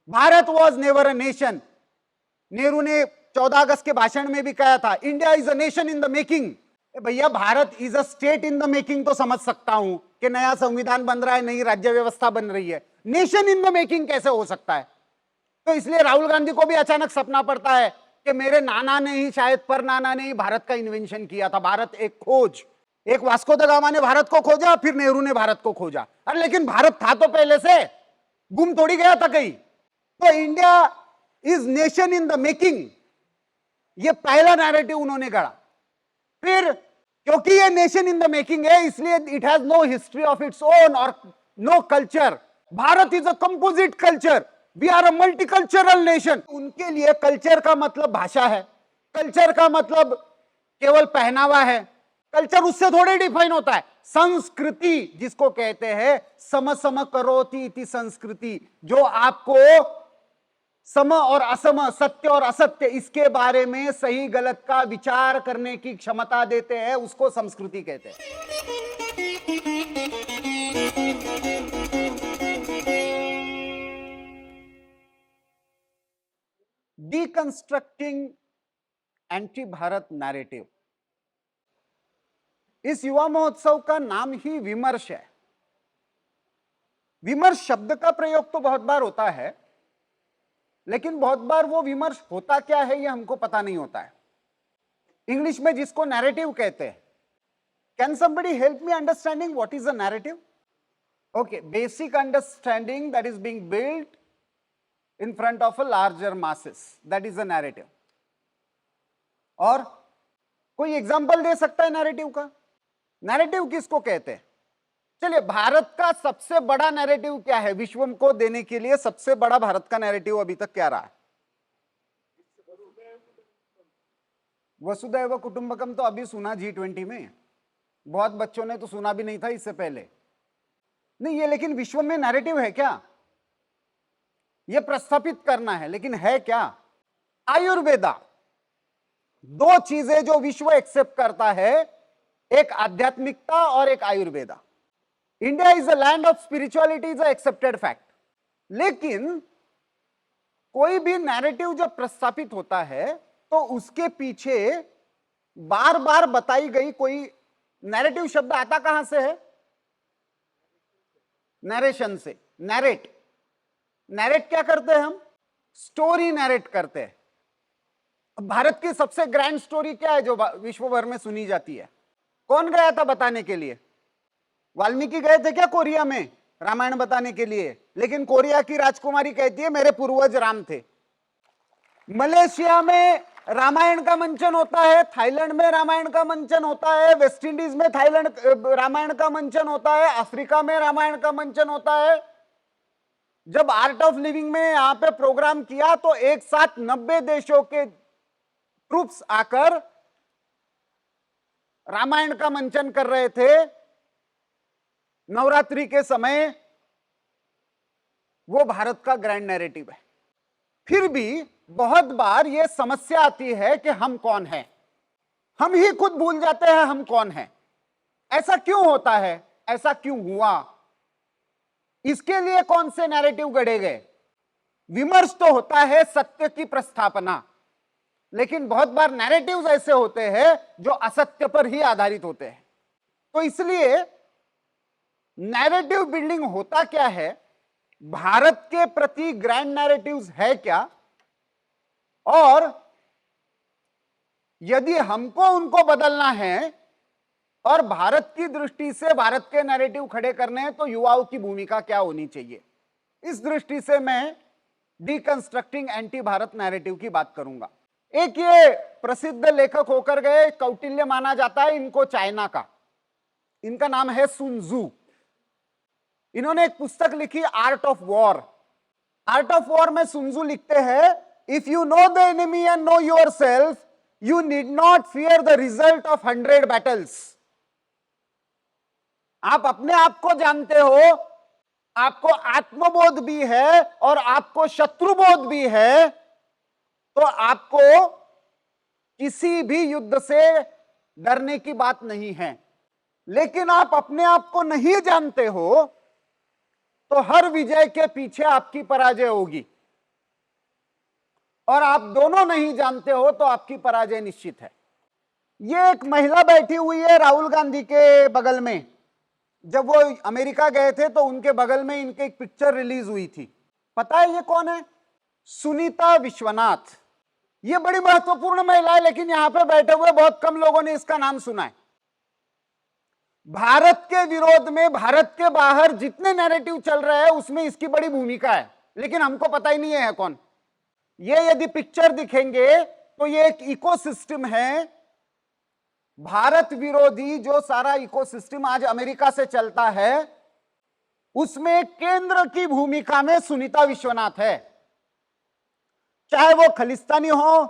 Bharat was never a nation. Nehru ने 14 अगस्त के भाषण में भी कहा था, India is a nation in the making. भैया Bharat is a state in the making तो समझ सकता हूं कि नया संविधान बन रहा है, नई राज्य व्यवस्था बन रही है, नेशन इन द मेकिंग कैसे हो सकता है? तो इसलिए राहुल गांधी को भी अचानक सपना पड़ता है कि मेरे नाना ने ही, शायद पर नाना ने ही भारत का इन्वेंशन किया था। भारत एक खोज, एक वास्को द गामा ने भारत को खोजा, फिर नेहरू ने भारत को खोजा। अरे लेकिन भारत था तो पहले से, गुम थोड़ी गया था कहीं। तो India is nation in the making, ये पहला नैरेटिव उन्होंने गढ़ा। फिर क्योंकि ये नेशन इन द मेकिंग है, इसलिए it has no history of its own और no culture. Bharat is a composite culture, we are a multicultural nation. उनके लिए कल्चर का मतलब भाषा है, कल्चर का मतलब केवल पहनावा है, कल्चर उससे थोड़े डिफाइन होता है। संस्कृति जिसको कहते हैं, सम सम करोति इति संस्कृति, जो आपको सम और असम, सत्य और असत्य, इसके बारे में सही गलत का विचार करने की क्षमता देते हैं, उसको संस्कृति कहते हैं। डीकंस्ट्रक्टिंग एंटी भारत नैरेटिव, इस युवा महोत्सव का नाम ही विमर्श है। विमर्श शब्द का प्रयोग तो बहुत बार होता है, लेकिन बहुत बार वो विमर्श होता क्या है ये हमको पता नहीं होता है। इंग्लिश में जिसको नैरेटिव कहते हैं, can somebody help me understanding what is a narrative? Okay, basic understanding that is being built in front of a larger masses, that is a narrative. और कोई एग्जांपल दे सकता है नैरेटिव का? नैरेटिव किसको कहते हैं? चलिए, भारत का सबसे बड़ा नैरेटिव क्या है विश्व को देने के लिए? सबसे बड़ा भारत का नैरेटिव अभी तक क्या रहा है? वसुधैव कुटुंबकम तो अभी सुना G20 में, बहुत बच्चों ने तो सुना भी नहीं था इससे पहले। नहीं, ये लेकिन विश्व में नैरेटिव है क्या? ये प्रस्थापित करना है, लेकिन है क्या? आयुर्वेदा, दो चीजें जो विश्व एक्सेप्ट करता है, एक आध्यात्मिकता और एक Ayurveda. India is a land of spirituality, is a accepted fact. लेकिन कोई भी नैरेटिव जब प्रस्थापित होता है तो उसके पीछे बार बार बताई गई कोई नैरेटिव शब्द आता कहां से है? नरेशन से। नैरेट, नैरेट क्या करते हैं हम? स्टोरी नैरेट करते हैं। भारत की सबसे ग्रैंड स्टोरी क्या है जो विश्व भर में सुनी जाती है? कौन गया था बताने के लिए? वाल्मीकि गए थे क्या कोरिया में रामायण बताने के लिए? लेकिन कोरिया की राजकुमारी कहती है मेरे पूर्वज राम थे। मलेशिया में रामायण का मंचन होता है, थाईलैंड में रामायण का मंचन होता है, वेस्ट इंडीज में थाईलैंड रामायण का मंचन होता है, अफ्रीका में रामायण का मंचन होता है। जब आर्ट ऑफ लिविंग में यहां पे प्रोग्राम किया तो एक साथ 90 देशों के ट्रूप्स आकर रामायण का मंचन कर रहे थे नवरात्रि के समय। वो भारत का ग्रैंड नैरेटिव है। फिर भी बहुत बार यह समस्या आती है कि हम कौन हैं, हम ही खुद भूल जाते हैं हम कौन हैं। ऐसा क्यों होता है? ऐसा क्यों हुआ? इसके लिए कौन से नैरेटिव गढ़े गए? विमर्श तो होता है सत्य की प्रस्थापना, लेकिन बहुत बार नैरेटिव्स ऐसे होते हैं जो असत्य पर ही आधारित होते हैं। तो इसलिए नैरेटिव बिल्डिंग होता क्या है, भारत के प्रति ग्रैंड नैरेटिव्स है क्या, और यदि हमको उनको बदलना है और भारत की दृष्टि से भारत के नैरेटिव खड़े करने हैं तो युवाओं की भूमिका क्या होनी चाहिए? इस दृष्टि से मैं डीकंस्ट्रक्टिंग एंटी भारत नैरेटिव की बात करूंगा। एक ये प्रसिद्ध लेखक होकर गए, कौटिल्य माना जाता है इनको चाइना का, इनका नाम है सुन त्सु। इन्होंने एक पुस्तक लिखी art of war. Art of war में सुन त्सु लिखते हैं, if you know the enemy and no yourself, you need not fear the result of 100 battles. आप अपने आप को जानते हो, आपको आत्मबोध भी है और आपको शत्रुबोध भी है, तो आपको किसी भी युद्ध से डरने की बात नहीं है। लेकिन आप अपने आप को नहीं जानते हो तो हर विजय के पीछे आपकी पराजय होगी। और आप दोनों नहीं जानते हो तो आपकी पराजय निश्चित है। ये एक महिला बैठी हुई है राहुल गांधी के बगल में। जब वो अमेरिका गए थे तो उनके बगल में इनकी एक पिक्चर रिलीज हुई थी। पता है ये कौन है? सुनीता विश्वनाथ। ये बड़ी महत्वपूर्ण महिला है, लेकिन यहां पे बैठे हुए बहुत कम लोगों ने इसका नाम सुना है। भारत के विरोध में, भारत के बाहर जितने नैरेटिव चल रहे हैं उसमें इसकी बड़ी भूमिका है, लेकिन हमको पता ही नहीं है कौन। ये यदि पिक्चर दिखेंगे तो ये एक इकोसिस्टम है, भारत विरोधी जो सारा इकोसिस्टम आज अमेरिका से चलता है, उसमें केंद्र की भूमिका में सुनीता विश्वनाथ है। चाहे वो खलिस्तानी हो,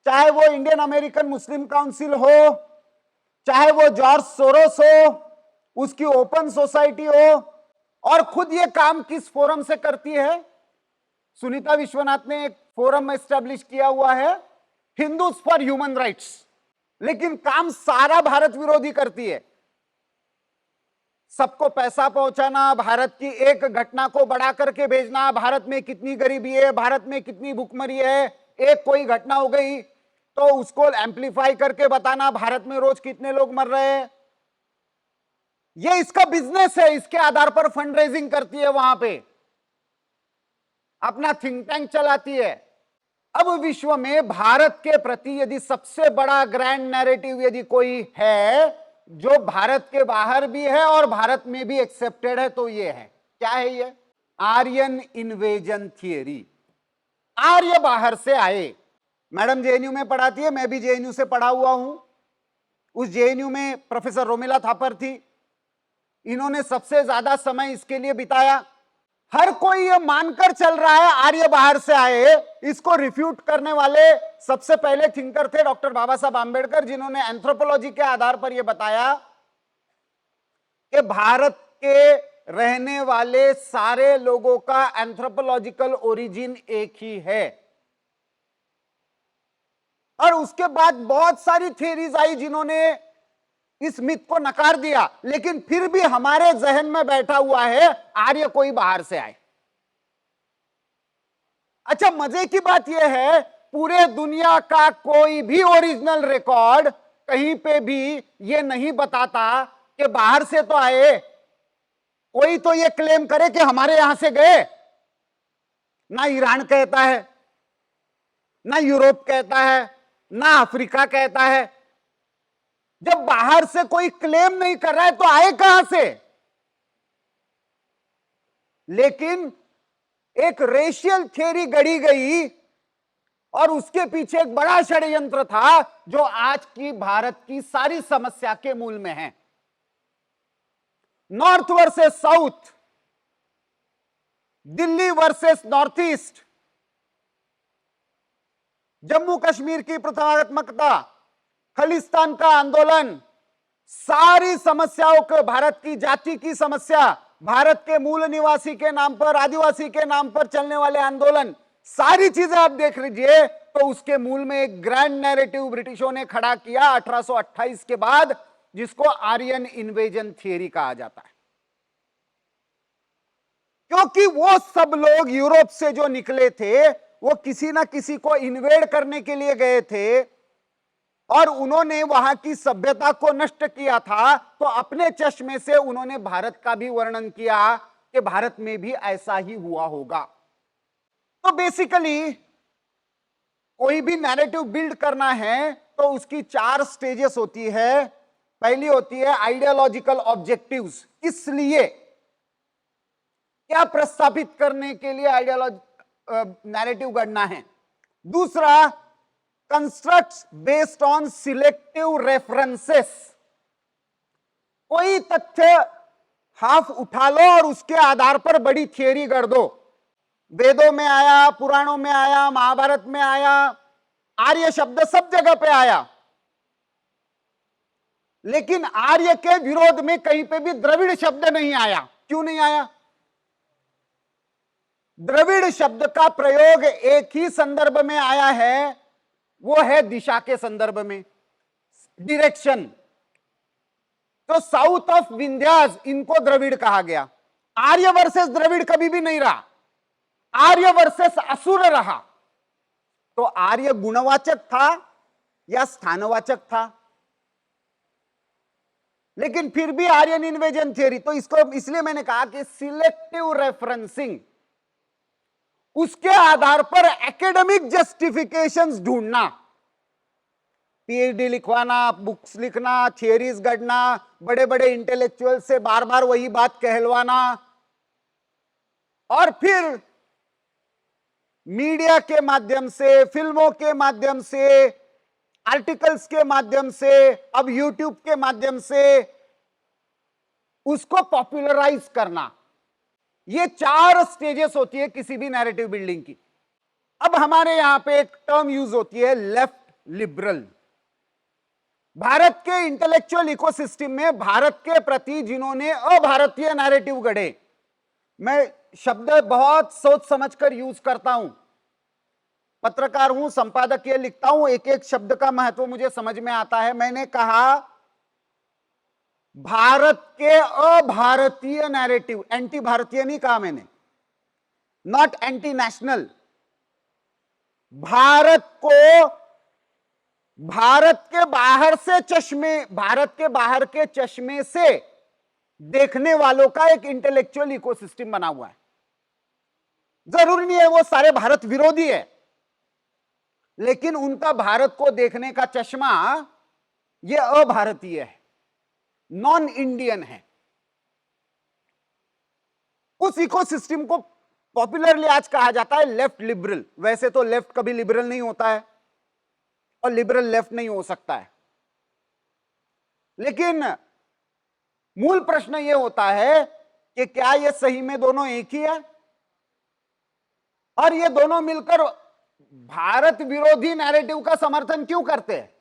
चाहे वो इंडियन अमेरिकन मुस्लिम काउंसिल हो, चाहे वो जॉर्ज सोरोस हो, उसकी ओपन सोसाइटी हो, और खुद ये काम किस फोरम से करती है? सुनीता विश्वनाथ ने एक फोरम एस्टेब्लिश किया हुआ है, हिंदूज फॉर ह्यूमन राइट्स, लेकिन काम सारा भारत विरोधी करती है। सबको पैसा पहुंचाना, भारत की एक घटना को बढ़ा करके भेजना, भारत में कितनी गरीबी है, भारत में कितनी भूखमरी है, एक कोई घटना हो गई तो उसको एम्पलीफाई करके बताना भारत में रोज कितने लोग मर रहे हैं। ये इसका बिजनेस है, इसके आधार पर फंड रेजिंग करती है, वहां पे अपना थिंक टैंक चलाती है। अब विश्व में भारत के प्रति यदि सबसे बड़ा ग्रैंड नैरेटिव यदि कोई है जो भारत के बाहर भी है और भारत में भी एक्सेप्टेड है तो ये है, क्या है ये? Aryan invasion theory. आर्य बाहर से आए। मैडम जेएनयू में पढ़ाती है, मैं भी जेएनयू से पढ़ा हुआ हूं। उस जेएनयू में प्रोफेसर रोमिला थापर थी, इन्होंने सबसे ज्यादा समय इसके लिए बिताया। हर कोई ये मानकर चल रहा है आर्य बाहर से आए। इसको रिफ्यूट करने वाले सबसे पहले थिंकर थे डॉक्टर बाबा साहब आंबेडकर, जिन्होंने एंथ्रोपोलॉजी के आधार पर यह बताया कि भारत के रहने वाले सारे लोगों का एंथ्रोपोलॉजिकल ओरिजिन एक ही है। और उसके बाद बहुत सारी थ्योरीज आई जिन्होंने इस मिथ को नकार दिया, लेकिन फिर भी हमारे जहन में बैठा हुआ है आर्य कोई बाहर से आए। अच्छा, मजे की बात यह है, पूरे दुनिया का कोई भी ओरिजिनल रिकॉर्ड कहीं पे भी यह नहीं बताता कि बाहर से तो आए। कोई तो यह क्लेम करे कि हमारे यहां से गए। ना ईरान कहता है, ना यूरोप कहता है, ना अफ्रीका कहता है। जब बाहर से कोई क्लेम नहीं कर रहा है तो आए कहां से? लेकिन एक रेशियल थ्योरी गढ़ी गई और उसके पीछे एक बड़ा षड्यंत्र था जो आज की भारत की सारी समस्या के मूल में है। North versus south, Delhi versus north east, Jammu Kashmir की प्रताड़नात्मकता, खालिस्तान का आंदोलन, सारी समस्याओं को, भारत की जाति की समस्या, भारत के मूल निवासी के नाम पर, आदिवासी के नाम पर चलने वाले आंदोलन, सारी चीजें आप देख लीजिए तो उसके मूल में एक ग्रैंड नैरेटिव ब्रिटिशों ने खड़ा किया 1828 के बाद, जिसको आर्यन इन्वेजन थियरी कहा जाता है। क्योंकि वो सब लोग यूरोप से जो निकले थे वो किसी ना किसी को इन्वेड करने के लिए गए थे और उन्होंने वहां की सभ्यता को नष्ट किया था, तो अपने चश्मे से उन्होंने भारत का भी वर्णन किया कि भारत में भी ऐसा ही हुआ होगा। तो बेसिकली कोई भी नैरेटिव बिल्ड करना है तो उसकी 4 स्टेजेस होती है। पहली होती है आइडियोलॉजिकल ऑब्जेक्टिव्स, इसलिए क्या प्रस्तावित करने के लिए नैरेटिव गढ़ना है। दूसरा, constructs based on selective references, कोई तथ्य हाफ उठा लो और उसके आधार पर बड़ी थियरी गढ़ दो। वेदों में आया, पुराणों में आया, महाभारत में आया, आर्य शब्द सब जगह पे आया, लेकिन आर्य के विरोध में कहीं पे भी द्रविड़ शब्द नहीं आया। क्यों नहीं आया? द्रविड़ शब्द का प्रयोग एक ही संदर्भ में आया है, वो है दिशा के संदर्भ में, डायरेक्शन। तो साउथ ऑफ विंध्यास, इनको द्रविड़ कहा गया। आर्य वर्सेस द्रविड़ कभी भी नहीं रहा, आर्य वर्सेस असुर रहा। तो आर्य गुणवाचक था या स्थानवाचक था? लेकिन फिर भी आर्यन इन्वेजन थियरी, तो इसको इसलिए मैंने कहा कि सिलेक्टिव रेफरेंसिंग, उसके आधार पर एकेडमिक जस्टिफिकेशंस ढूंढना, पीएचडी लिखवाना, बुक्स लिखना, थियरीज गढ़ना, बड़े बड़े इंटेलेक्चुअल से बार बार वही बात कहलवाना, और फिर मीडिया के माध्यम से, फिल्मों के माध्यम से, आर्टिकल्स के माध्यम से, अब यूट्यूब के माध्यम से उसको पॉपुलराइज करना, ये 4 स्टेजेस होती है किसी भी नैरेटिव बिल्डिंग की। अब हमारे यहां पे एक टर्म यूज होती है लेफ्ट लिबरल। भारत के इंटेलेक्चुअल इकोसिस्टम में भारत के प्रति जिन्होंने अभारतीय नैरेटिव गढ़े, मैं शब्द बहुत सोच समझकर यूज करता हूं, पत्रकार हूं, संपादकीय लिखता हूं, एक एक शब्द का महत्व मुझे समझ में आता है। मैंने कहा भारत के अभारतीय नैरेटिव, एंटी भारतीय नहीं कहा मैंने, नॉट एंटी नेशनल, भारत को भारत के बाहर से चश्मे, भारत के बाहर के चश्मे से देखने वालों का एक इंटेलेक्चुअल इकोसिस्टम बना हुआ है। जरूरी नहीं है वो सारे भारत विरोधी है, लेकिन उनका भारत को देखने का चश्मा ये अभारतीय है, नॉन इंडियन है। उस इकोसिस्टम को पॉपुलरली आज कहा जाता है लेफ्ट लिबरल। वैसे तो लेफ्ट कभी लिबरल नहीं होता है और लिबरल लेफ्ट नहीं हो सकता है, लेकिन मूल प्रश्न यह होता है कि क्या यह सही में दोनों एक ही है, और ये दोनों मिलकर भारत विरोधी नैरेटिव का समर्थन क्यों करते हैं,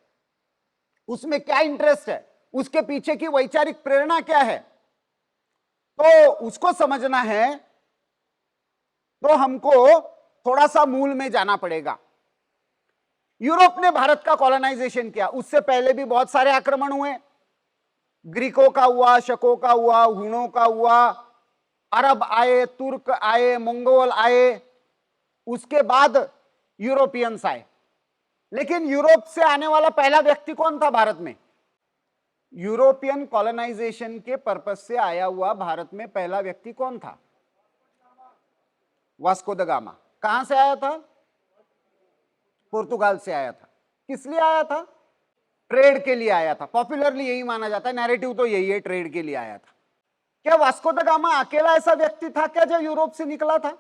उसमें क्या इंटरेस्ट है, उसके पीछे की वैचारिक प्रेरणा क्या है, तो उसको समझना है तो हमको थोड़ा सा मूल में जाना पड़ेगा। यूरोप ने भारत का कॉलोनाइजेशन किया, उससे पहले भी बहुत सारे आक्रमण हुए, ग्रीकों का हुआ, शकों का हुआ, हुनों का हुआ, अरब आए, तुर्क आए, मंगोल आए, उसके बाद यूरोपियंस आए। लेकिन यूरोप से आने वाला पहला व्यक्ति कौन था भारत में? यूरोपियन कॉलोनाइजेशन के पर्पस से आया हुआ भारत में पहला व्यक्ति कौन था? Vasco the gamma. कहां से आया था? पुर्तगाल से आया था। किस लिए आया था? ट्रेड के लिए आया था। पॉपुलरली यही माना जाता है, नैरेटिव तो यही है, ट्रेड के लिए आया था। क्या वास्को द गामा अकेला ऐसा व्यक्ति था क्या जो यूरोप से निकला था?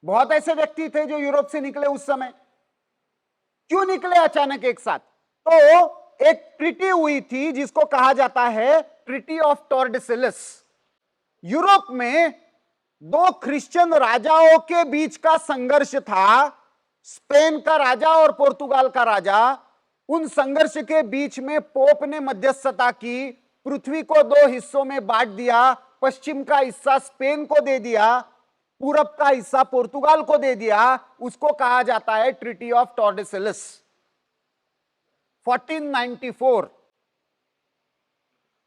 बहुत ऐसे व्यक्ति थे जो यूरोप से निकले उस समय। क्यों निकले अचानक एक साथ? तो एक ट्रीटी हुई थी जिसको कहा जाता है ट्रीटी ऑफ टॉर्डेसिलस। यूरोप में 2 क्रिश्चियन राजाओं के बीच का संघर्ष था, स्पेन का राजा और पुर्तगाल का राजा। उन संघर्ष के बीच में पोप ने मध्यस्थता की, पृथ्वी को 2 हिस्सों में बांट दिया, पश्चिम का हिस्सा स्पेन को दे दिया, पूरब का हिस्सा पुर्तगाल को दे दिया। उसको कहा जाता है ट्रीटी ऑफ टॉर्डेसिलस। 1494।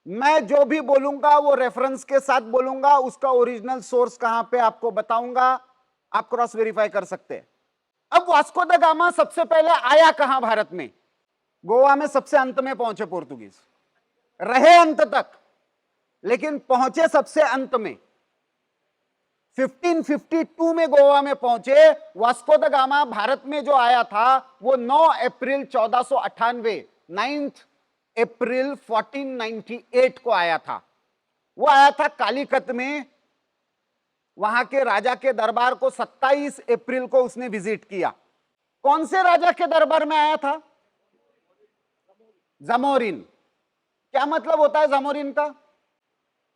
मैं जो भी बोलूंगा वो रेफरेंस के साथ बोलूंगा, उसका ओरिजिनल सोर्स कहां पे आपको बताऊंगा, आप क्रॉस वेरीफाई कर सकते हैं। अब वास्को द गामा सबसे पहले आया कहां भारत में? गोवा में सबसे अंत में पहुंचे पोर्तुगीज, रहे अंत तक, लेकिन पहुंचे सबसे अंत में। 1552 में गोवा में पहुंचे। वास्को द गामा भारत में जो आया था वो 9 अप्रैल 1498, 9 अप्रैल 1498 को आया था। वो आया था कालीकत में, वहां के राजा के दरबार को 27 अप्रैल को उसने विजिट किया। कौन से राजा के दरबार में आया था? जामोरिन। क्या मतलब होता है जामोरिन का?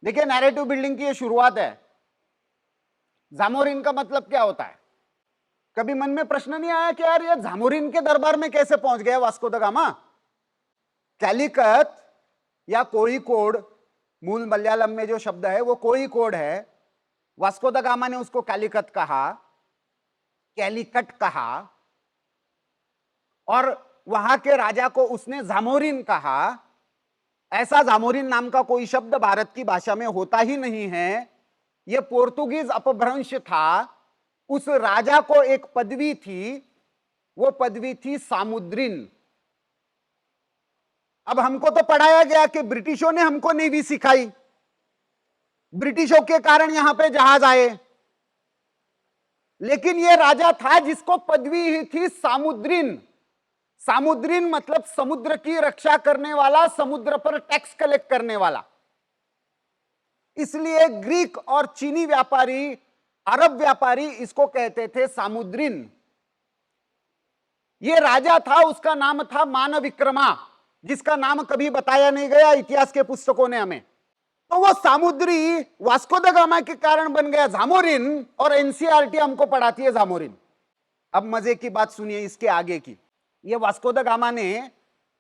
देखिए, नैरेटिव बिल्डिंग की ये शुरुआत है। जामोरिन का मतलब क्या होता है? कभी मन में प्रश्न नहीं आया कि यार ये जामोरिन के दरबार में कैसे पहुंच गया वास्को द गामा? कैलिकट या कोड़िकोड, मूल मलयालम में जो शब्द है वो कोड़िकोड है। वास्को द गामा ने उसको कैलिकट कहा, कैलिकट कहा, और वहां के राजा को उसने जामोरिन कहा। ऐसा जामोरिन नाम का कोई शब्द भारत की भाषा में होता ही नहीं है। यह पोर्तुगीज अपभ्रंश था। उस राजा को एक पदवी थी, वो पदवी थी सामुद्रिन। अब हमको तो पढ़ाया गया कि ब्रिटिशों ने हमको नेवी सिखाई, ब्रिटिशों के कारण यहां पे जहाज आए, लेकिन ये राजा था जिसको पदवी ही थी सामुद्रिन। सामुद्रिन मतलब समुद्र की रक्षा करने वाला, समुद्र पर टैक्स कलेक्ट करने वाला। इसलिए ग्रीक और चीनी व्यापारी, अरब व्यापारी इसको कहते थे सामुद्रिन। ये राजा था, उसका नाम था मानविक्रमा, जिसका नाम कभी बताया नहीं गया इतिहास के पुस्तकों ने हमें। तो वो सामुद्री वास्को द गामा के कारण बन गया जामोरिन, और एनसीईआरटी हमको पढ़ाती है जामोरिन। अब मजे की बात सुनिए इसके आगे की। ये वास्को द गामा ने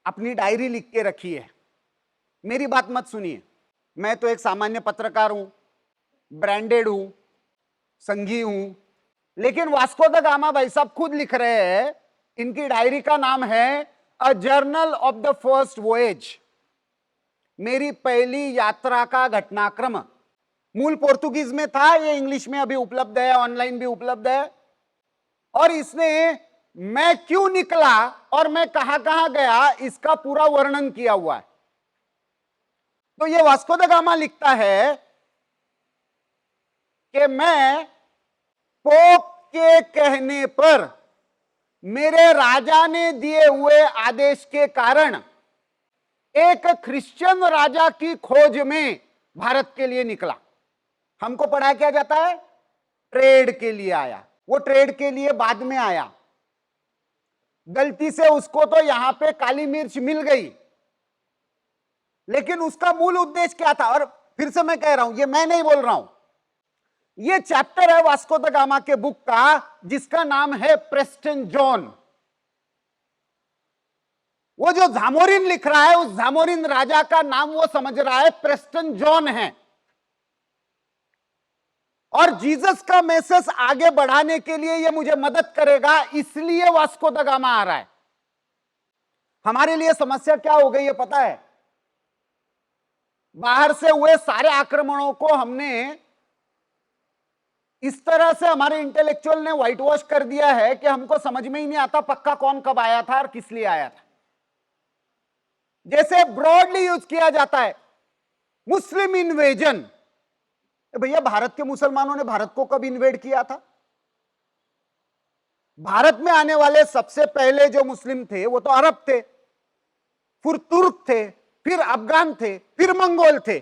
अपनी डायरी लिख के रखी है, मेरी बात मत सुनिए। मैं तो एक सामान्य पत्रकार हूं, ब्रांडेड हूं, संघी हूं, लेकिन वास्को द गामा भाई साहब खुद लिख रहे हैं। इनकी डायरी का नाम है a journal of the first voyage, मेरी पहली यात्रा का घटनाक्रम। मूल पोर्तुगीज में था, ये इंग्लिश में अभी उपलब्ध है, ऑनलाइन भी उपलब्ध है। और इसने मैं क्यों निकला और मैं कहां कहां गया इसका पूरा वर्णन किया हुआ है। तो ये वास्को द गामा लिखता है कि मैं पोप के कहने पर, मेरे राजा ने दिए हुए आदेश के कारण, एक क्रिश्चियन राजा की खोज में भारत के लिए निकला। हमको पढ़ाया क्या जाता है, ट्रेड के लिए आया। वो ट्रेड के लिए बाद में आया, गलती से उसको तो यहां पे काली मिर्च मिल गई, लेकिन उसका मूल उद्देश्य क्या था। और फिर से मैं कह रहा हूं, ये मैं नहीं बोल रहा हूं, ये चैप्टर है वास्को द गामा के बुक का, जिसका नाम है प्रेस्टन जॉन। वो जो जामोरिन लिख रहा है, उस जामोरिन राजा का नाम वो समझ रहा है प्रेस्टन जॉन है। और जीसस का मैसेज आगे बढ़ाने के लिए ये मुझे मदद करेगा, इसलिए वास्को द गामा आ रहा है। हमारे लिए समस्या क्या हो गई है पता है, बाहर से हुए सारे आक्रमणों को हमने इस तरह से, हमारे इंटेलेक्चुअल ने व्हाइट वॉश कर दिया है कि हमको समझ में ही नहीं आता पक्का कौन कब आया था और किस लिए आया था। जैसे ब्रॉडली यूज किया जाता है मुस्लिम इन्वेजन। भैया भारत के मुसलमानों ने भारत को कब इन्वेड किया था? भारत में आने वाले सबसे पहले जो मुस्लिम थे वो तो अरब थे, फिर तुर्क थे, फिर अफगान थे, फिर मंगोल थे।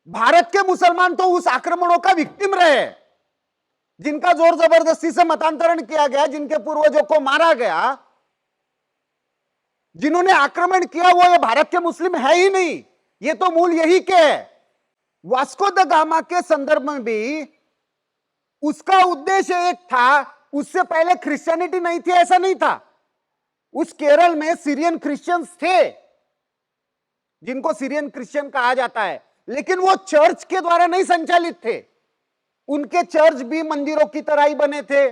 भारत के मुसलमान तो उस आक्रमणों का विक्टिम रहे, जिनका जोर जबरदस्ती से मतांतरण किया गया, जिनके पूर्वजों को मारा गया, जिन्होंने आक्रमण किया वो ये भारत के मुस्लिम है ही नहीं। ये तो मूल यही के है। वास्को द गामा के संदर्भ में भी उसका उद्देश्य एक था, उससे पहले क्रिश्चियनिटी नहीं थी ऐसा नहीं था। उस केरल में सीरियन क्रिश्चियंस थे, जिनको सीरियन क्रिश्चियन कहा जाता है, लेकिन वो चर्च के द्वारा नहीं संचालित थे। उनके चर्च भी मंदिरों की तरह ही बने थे।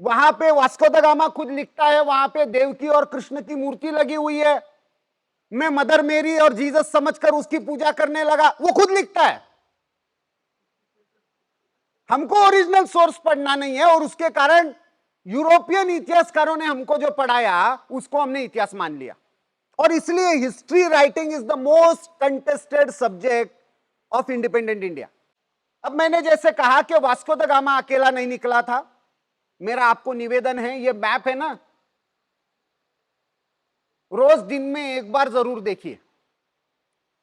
वहां पे वास्को द गामा खुद लिखता है, वहां पे देवकी और कृष्ण की मूर्ति लगी हुई है, मैं मदर मेरी और जीसस समझकर उसकी पूजा करने लगा। वो खुद लिखता है। हमको ओरिजिनल सोर्स पढ़ना नहीं है, और उसके कारण यूरोपियन इतिहासकारों ने हमको जो पढ़ाया उसको हमने इतिहास मान लिया। और इसलिए history writing is the most contested subject of independent India. अब मैंने जैसे कहा कि वास्को द गामा अकेला नहीं निकला था। मेरा आपको निवेदन है, ये मैप है ना, रोज दिन में एक बार जरूर देखिए।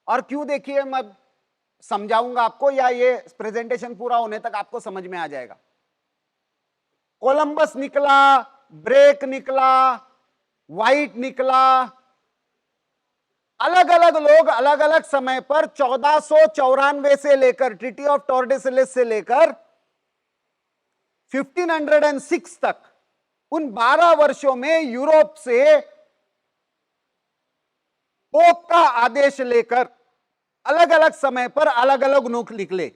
और क्यों देखिए मैं समझाऊंगा आपको, या ये प्रेजेंटेशन पूरा होने तक आपको समझ में आ जाएगा। कोलंबस निकला, ब्रेक निकला, व्हाइट निकला, अलग अलग लोग अलग अलग समय पर 1494 से लेकर, ट्रीटी ऑफ टॉर्डेसिलिस से लेकर 1506 तक, उन 12 वर्षों में यूरोप से पोप का आदेश लेकर अलग अलग समय पर अलग अलग लोग निकले।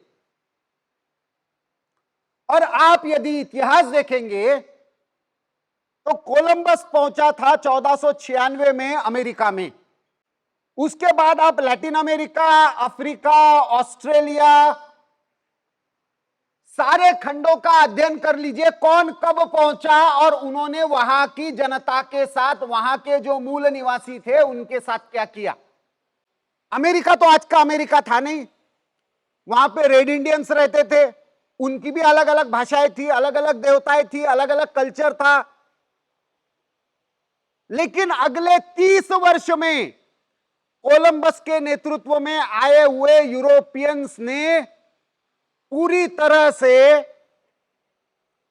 और आप यदि इतिहास देखेंगे तो कोलंबस पहुंचा था 1496 में अमेरिका में। उसके बाद आप लैटिन अमेरिका, अफ्रीका, ऑस्ट्रेलिया, सारे खंडों का अध्ययन कर लीजिए, कौन कब पहुंचा और उन्होंने वहां की जनता के साथ, वहां के जो मूल निवासी थे उनके साथ क्या किया। अमेरिका तो आज का अमेरिका था नहीं, वहां पे रेड इंडियंस रहते थे, उनकी भी अलग अलग भाषाएं थी, अलग अलग देवताएं थी, अलग अलग कल्चर था। लेकिन अगले 30 वर्ष में कोलंबस के नेतृत्व में आए हुए यूरोपियंस ने पूरी तरह से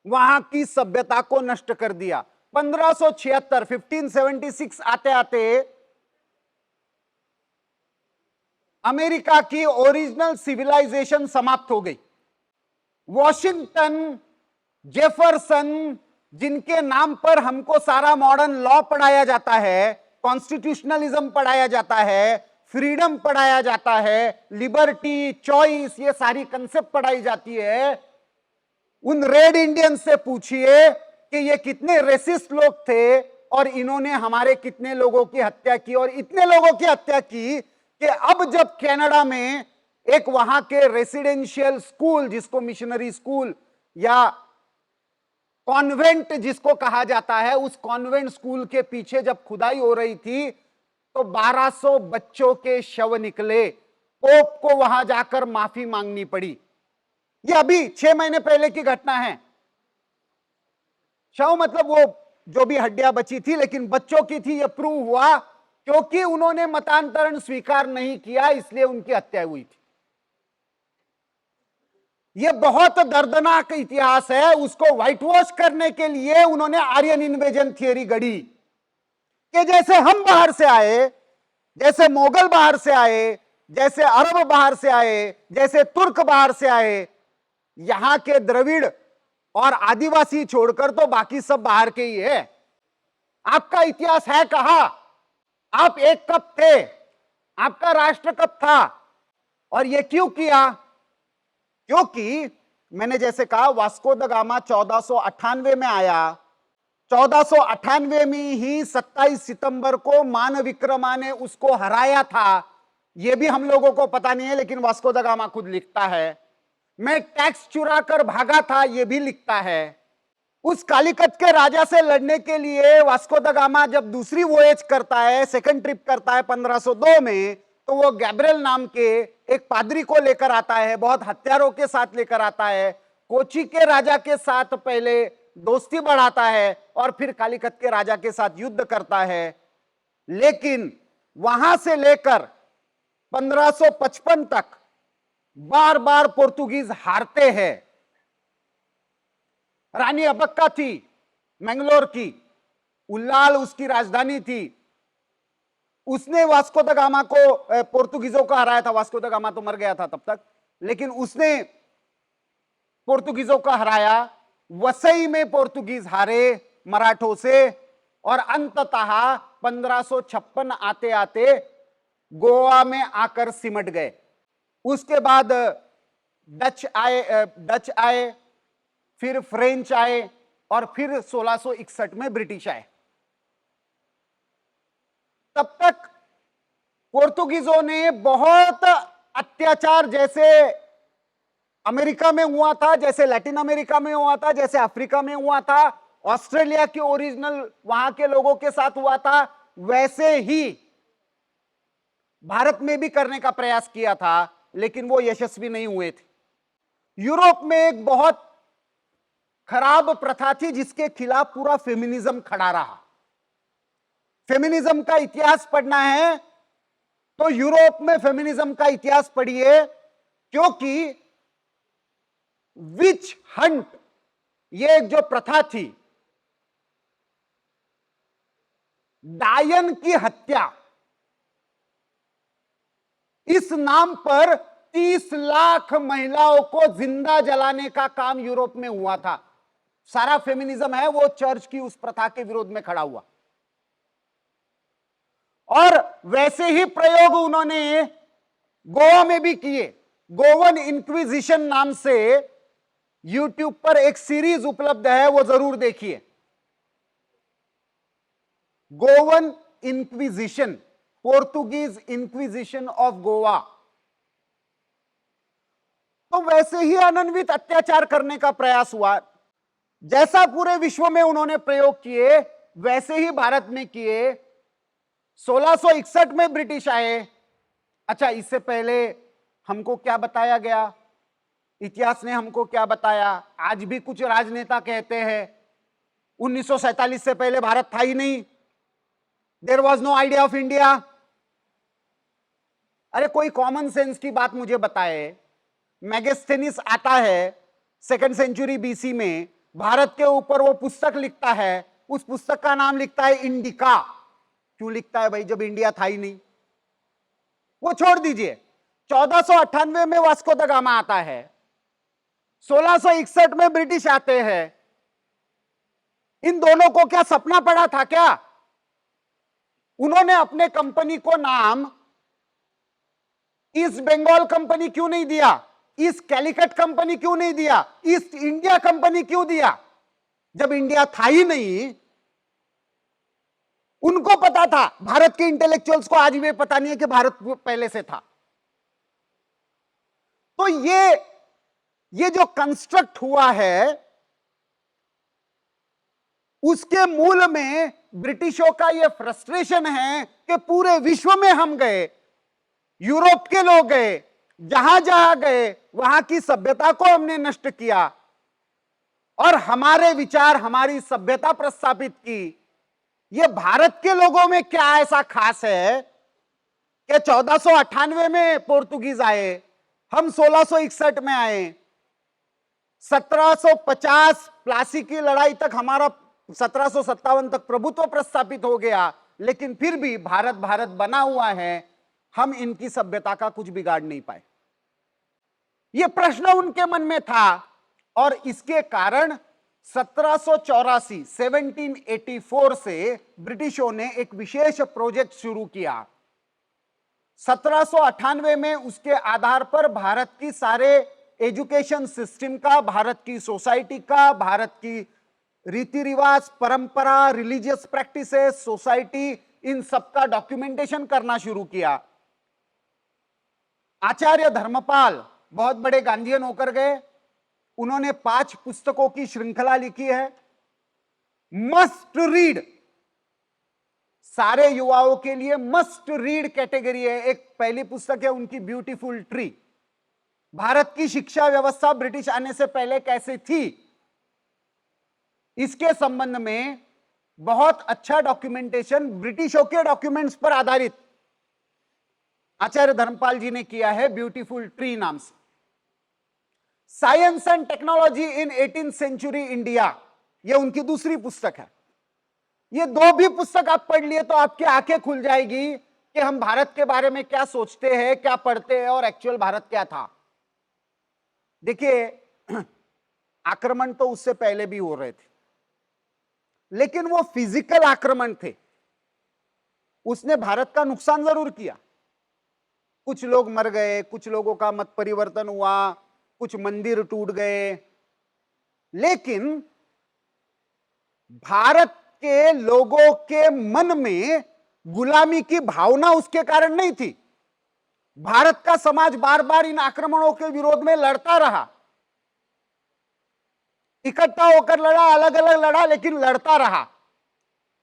वहां की सभ्यता को नष्ट कर दिया। 1576 1576 आते आते अमेरिका की ओरिजिनल सिविलाइजेशन समाप्त हो गई। वॉशिंगटन, जेफरसन, जिनके नाम पर हमको सारा मॉडर्न लॉ पढ़ाया जाता है, कॉन्स्टिट्यूशनलिज्म पढ़ाया जाता है, फ्रीडम पढ़ाया जाता है, लिबर्टी, चॉइस, ये सारी कंसेप्ट पढ़ाई जाती है। उन रेड इंडियन से पूछिए कि ये कितने रेसिस्ट लोग थे और इन्होंने हमारे कितने लोगों की हत्या की, और इतने लोगों की हत्या की कि अब जब कनाडा में एक वहां के रेसिडेंशियल स्कूल, जिसको मिशनरी स्कूल या कॉन्वेंट जिसको कहा जाता है, उस कॉन्वेंट स्कूल के पीछे जब खुदाई हो रही थी तो 1200 बच्चों के शव निकले। पोप को वहां जाकर माफी मांगनी पड़ी। ये अभी 6 महीने पहले की घटना है। शव मतलब वो जो भी हड्डियां बची थी, लेकिन बच्चों की थी, यह प्रूव हुआ क्योंकि उन्होंने मतांतरण स्वीकार नहीं किया, इसलिए उनकी हत्या हुई थी। यह बहुत दर्दनाक इतिहास है। उसको व्हाइट वॉश करने के लिए उन्होंने आर्यन इन्वेजन थियरी गढ़ी कि जैसे हम बाहर से आए, जैसे मोगल बाहर से आए, जैसे अरब बाहर से आए, जैसे तुर्क बाहर से आए, यहां के द्रविड़ और आदिवासी छोड़कर तो बाकी सब बाहर के ही है। आपका इतिहास है कहां? आप एक कब थे? आपका राष्ट्र कब था? और यह क्यों किया? क्योंकि मैंने जैसे कहा, वास्को द गामा 1498 में आया। 1498 में ही 27 सितंबर को मानविक्रमा ने उसको हराया था। यह भी हम लोगों को पता नहीं है, लेकिन वास्को द गामा खुद लिखता है। मैं टैक्स चुरा कर भागा था, यह भी लिखता है। उस कालीकत के राजा से लड़ने के लिए वास्को द गामा जब दूसरी वोएज करता है, सेकंड ट्रिप करता है 1502 में, तो वो गैब्रियल नाम के एक पादरी को लेकर आता है, बहुत हथियारों के साथ लेकर आता है। कोची के राजा के साथ पहले दोस्ती बढ़ाता है और फिर कालीकत के राजा के साथ युद्ध करता है। लेकिन वहां से लेकर 1555 तक बार बार पोर्तुगीज हारते हैं। रानी अबक्का थी मैंगलोर की, उल्लाल उसकी राजधानी थी। उसने वास्को द गामा को, पोर्तुगीजों को हराया था। वास्को द गामा तो मर गया था तब तक, लेकिन उसने पोर्तुगीजों को हराया। वसई में पोर्तुगीज हारे मराठों से, और अंततः 1556 आते आते गोवा में आकर सिमट गए। उसके बाद डच आए, फिर फ्रेंच आए, और फिर 1661 में ब्रिटिश आए। तब तक पोर्तुगीजों ने बहुत अत्याचार, जैसे अमेरिका में हुआ था, जैसे लैटिन अमेरिका में हुआ था, जैसे अफ्रीका में हुआ था, ऑस्ट्रेलिया के ओरिजिनल वहां के लोगों के साथ हुआ था, वैसे ही भारत में भी करने का प्रयास किया था, लेकिन वो यशस्वी नहीं हुए थे। यूरोप में एक बहुत खराब प्रथा थी जिसके खिलाफ पूरा फेमिनिज्म खड़ा रहा। फेमिनिज्म का इतिहास पढ़ना है तो यूरोप में फेमिनिज्म का इतिहास पढ़िए, क्योंकि विच हंट, ये जो प्रथा थी, डायन की हत्या, इस नाम पर 30 लाख महिलाओं को जिंदा जलाने का काम यूरोप में हुआ था। सारा फेमिनिज्म है वो चर्च की उस प्रथा के विरोध में खड़ा हुआ। और वैसे ही प्रयोग उन्होंने गोवा में भी किए। गोवन इंक्विजिशन नाम से यूट्यूब पर एक सीरीज उपलब्ध है, वो जरूर देखिए। Goan inquisition, Portuguese inquisition of Goa. तो वैसे ही अनन्वित अत्याचार करने का प्रयास हुआ। जैसा पूरे विश्व में उन्होंने प्रयोग किए वैसे ही भारत में किए। 1661 में ब्रिटिश आए। अच्छा, इससे पहले हमको क्या बताया गया, इतिहास ने हमको क्या बताया? आज भी कुछ राजनेता कहते हैं 1947 से पहले भारत था ही नहीं, there was no idea of India. अरे कोई कॉमन सेंस की बात मुझे बताए। मैगस्थेनिस आता है 2nd सेंचुरी बीसी में, भारत के ऊपर वो पुस्तक लिखता है, उस पुस्तक का नाम लिखता है इंडिका। क्यों लिखता है भाई, जब इंडिया था ही नहीं? वो छोड़ दीजिए। 1498 में वास्को द गामा आता है, 1661 में ब्रिटिश आते हैं। इन दोनों को क्या सपना पड़ा था क्या? उन्होंने अपने कंपनी को नाम ईस्ट बंगाल कंपनी क्यों नहीं दिया? ईस्ट कैलिकट कंपनी क्यों नहीं दिया? ईस्ट इंडिया कंपनी क्यों दिया? जब इंडिया था ही नहीं। उनको पता था, भारत के इंटेलेक्चुअल्स को आज भी पता नहीं है कि भारत पहले से था। तो ये जो कंस्ट्रक्ट हुआ है उसके मूल में ब्रिटिशों का यह फ्रस्ट्रेशन है कि पूरे विश्व में हम गए, यूरोप के लोग गए, जहां जहां गए वहां की सभ्यता को हमने नष्ट किया और हमारे विचार, हमारी सभ्यता प्रस्थापित की। ये भारत के लोगों में क्या ऐसा खास है कि 1498 में पोर्तुगीज आए, हम 1661 में आए, 1750 प्लासी की लड़ाई तक हमारा 1757 तक प्रभुत्व प्रस्थापित हो गया, लेकिन फिर भी भारत भारत बना हुआ है। हम इनकी सभ्यता का कुछ बिगाड़ नहीं पाए। यह प्रश्न उनके मन में था और इसके कारण 1784 से ब्रिटिशों ने एक विशेष प्रोजेक्ट शुरू किया। 1798 में उसके आधार पर भारत की सारे एजुकेशन सिस्टम का, भारत की सोसाइटी का, भारत की रीति रिवाज, परंपरा, रिलीजियस प्रैक्टिसेस, सोसाइटी, इन सब का डॉक्यूमेंटेशन करना शुरू किया। आचार्य धर्मपाल बहुत बड़े गांधीयन होकर गए। उन्होंने 5 पुस्तकों की श्रृंखला लिखी है, मस्ट रीड, सारे युवाओं के लिए मस्ट रीड कैटेगरी है। एक पहली पुस्तक है उनकी ब्यूटीफुल ट्री, भारत की शिक्षा व्यवस्था ब्रिटिश आने से पहले कैसे थी, इसके संबंध में बहुत अच्छा डॉक्यूमेंटेशन ब्रिटिशों के डॉक्यूमेंट्स पर आधारित आचार्य धर्मपाल जी ने किया है, ब्यूटीफुल ट्री नाम से। Science and technology in 18th century India, यह उनकी दूसरी पुस्तक है। ये 2 भी पुस्तक आप पढ़ लिए तो आपकी आंखें खुल जाएगी कि हम भारत के बारे में क्या सोचते हैं, क्या पढ़ते हैं और एक्चुअल भारत क्या था। देखिए, आक्रमण तो उससे पहले भी हो रहे थे, लेकिन वो फिजिकल आक्रमण थे। उसने भारत का नुकसान जरूर किया, कुछ लोग मर गए, कुछ लोगों का मत परिवर्तन हुआ, कुछ मंदिर टूट गए, लेकिन भारत के लोगों के मन में गुलामी की भावना उसके कारण नहीं थी। भारत का समाज बार बार इन आक्रमणों के विरोध में लड़ता रहा, इकट्ठा होकर लड़ा, अलग अलग लड़ा, लेकिन लड़ता रहा।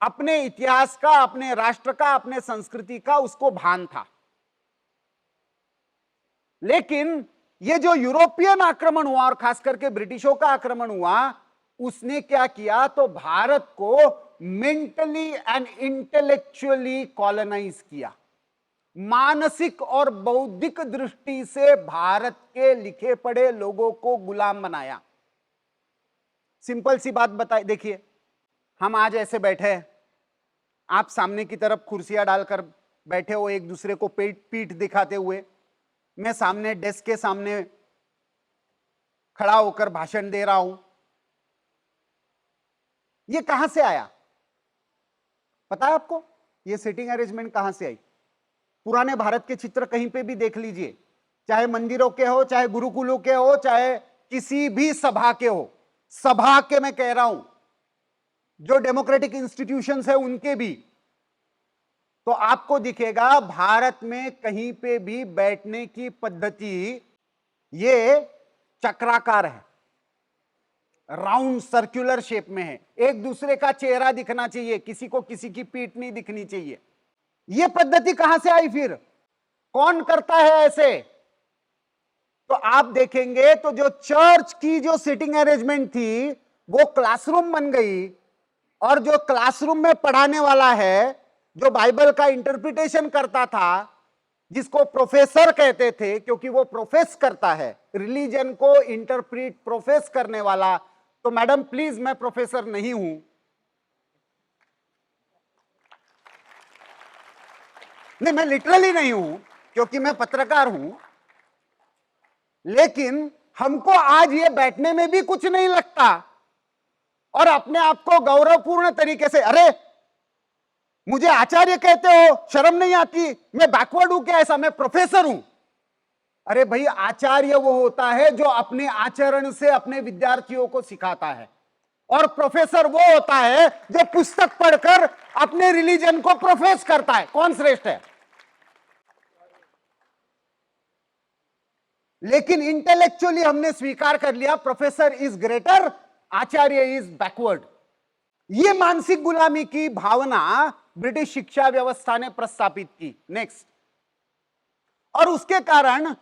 अपने इतिहास का, अपने राष्ट्र का, अपने संस्कृति का उसको भान था। लेकिन ये जो यूरोपियन आक्रमण हुआ और खास करके ब्रिटिशों का आक्रमण हुआ, उसने क्या किया, तो भारत को मेंटली एंड इंटेलेक्चुअली कॉलोनाइज किया। मानसिक और बौद्धिक दृष्टि से भारत के लिखे पढ़े लोगों को गुलाम बनाया। सिंपल सी बात बताए, देखिए, हम आज ऐसे बैठे हैं, आप सामने की तरफ कुर्सियां डालकर बैठे हो, एक दूसरे को पीठ दिखाते हुए। मैं सामने डेस्क के सामने खड़ा होकर भाषण दे रहा हूं। ये कहां से आया पता है आपको? ये सीटिंग अरेंजमेंट कहां से आई? पुराने भारत के चित्र कहीं पे भी देख लीजिए, चाहे मंदिरों के हो, चाहे गुरुकुलों के हो, चाहे किसी भी सभा के हो, सभा के मैं कह रहा हूं, जो डेमोक्रेटिक इंस्टीट्यूशंस है उनके भी, तो आपको दिखेगा भारत में कहीं पे भी बैठने की पद्धति ये चक्राकार है, राउंड सर्कुलर शेप में है, एक दूसरे का चेहरा दिखना चाहिए, किसी को किसी की पीठ नहीं दिखनी चाहिए। यह पद्धति कहां से आई? फिर कौन करता है ऐसे? तो आप देखेंगे तो जो चर्च की जो सिटिंग अरेंजमेंट थी वो क्लासरूम बन गई, और जो क्लासरूम में पढ़ाने वाला है, जो बाइबल का इंटरप्रिटेशन करता था, जिसको प्रोफेसर कहते थे क्योंकि वो प्रोफेस करता है, रिलीजन को इंटरप्रीट प्रोफेस करने वाला। तो मैडम प्लीज, मैं प्रोफेसर नहीं हूं, नहीं मैं लिटरली नहीं हूं क्योंकि मैं पत्रकार हूं, लेकिन हमको आज ये बैठने में भी कुछ नहीं लगता और अपने आप को गौरवपूर्ण तरीके से, अरे मुझे आचार्य कहते हो, शर्म नहीं आती? मैं बैकवर्ड हूं क्या? ऐसा मैं प्रोफेसर हूं? अरे भाई, आचार्य वो होता है जो अपने आचरण से अपने विद्यार्थियों को सिखाता है, और प्रोफेसर वो होता है जो पुस्तक पढ़कर अपने रिलीजन को प्रोफेस करता है। कौन श्रेष्ठ है? लेकिन इंटेलेक्चुअली हमने स्वीकार कर लिया professor is greater, Acharya is backward. यह मानसिक गुलामी की भावना ब्रिटिश शिक्षा व्यवस्था ने प्रस्थापित की। नेक्स्ट, और उसके कारण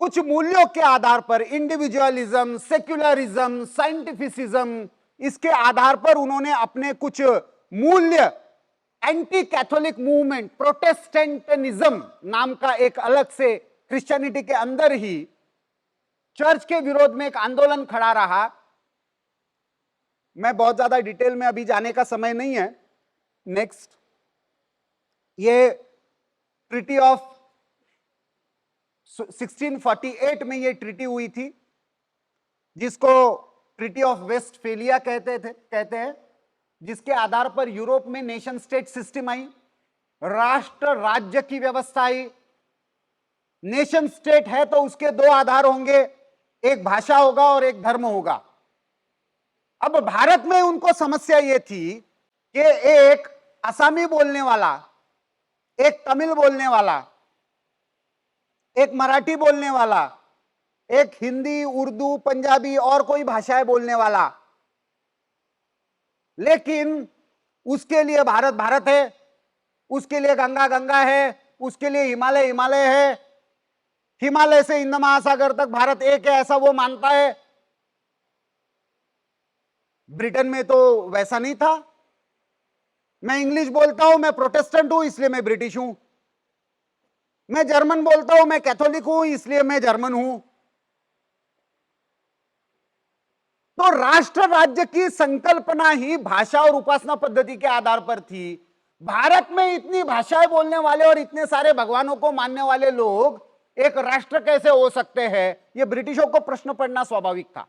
कुछ मूल्यों के आधार पर, इंडिविजुअलिज्म, सेक्युलरिज्म, साइंटिफिसिज्म, इसके आधार पर उन्होंने अपने कुछ मूल्य, एंटी कैथोलिक मूवमेंट, प्रोटेस्टेंटिज्म नाम का एक अलग से, क्रिश्चियनिटी के अंदर ही चर्च के विरोध में एक आंदोलन खड़ा रहा। मैं बहुत ज्यादा डिटेल में अभी जाने का समय नहीं है। नेक्स्ट, ये ट्रीटी ऑफ 1648 में ये ट्रीटी हुई थी, जिसको ट्रीटी ऑफ वेस्टफेलिया कहते हैं, जिसके आधार पर यूरोप में नेशन स्टेट सिस्टम आई, राष्ट्र राज्य की व्यवस्था आई। नेशन स्टेट है तो उसके दो आधार होंगे, एक भाषा होगा और एक धर्म होगा। अब भारत में उनको समस्या यह थी कि एक असमी बोलने वाला, एक तमिल बोलने वाला, एक मराठी बोलने वाला, एक हिंदी, उर्दू, पंजाबी और कोई भाषाएं बोलने वाला, लेकिन उसके लिए भारत भारत है, उसके लिए गंगा गंगा है, उसके लिए हिमालय हिमालय है, हिमालय से हिंद महासागर तक भारत एक है, ऐसा वो मानता है। ब्रिटेन में तो वैसा नहीं था। मैं इंग्लिश बोलता हूं, मैं प्रोटेस्टेंट हूं, इसलिए मैं ब्रिटिश हूं। मैं जर्मन बोलता हूं, मैं कैथोलिक हूं, इसलिए मैं जर्मन हूं। तो राष्ट्र राज्य की संकल्पना ही भाषा और उपासना पद्धति के आधार पर थी। भारत में इतनी भाषाएं बोलने वाले और इतने सारे भगवानों को मानने वाले लोग एक राष्ट्र कैसे हो सकते हैं? यह ब्रिटिशों को प्रश्न पड़ना स्वाभाविक था,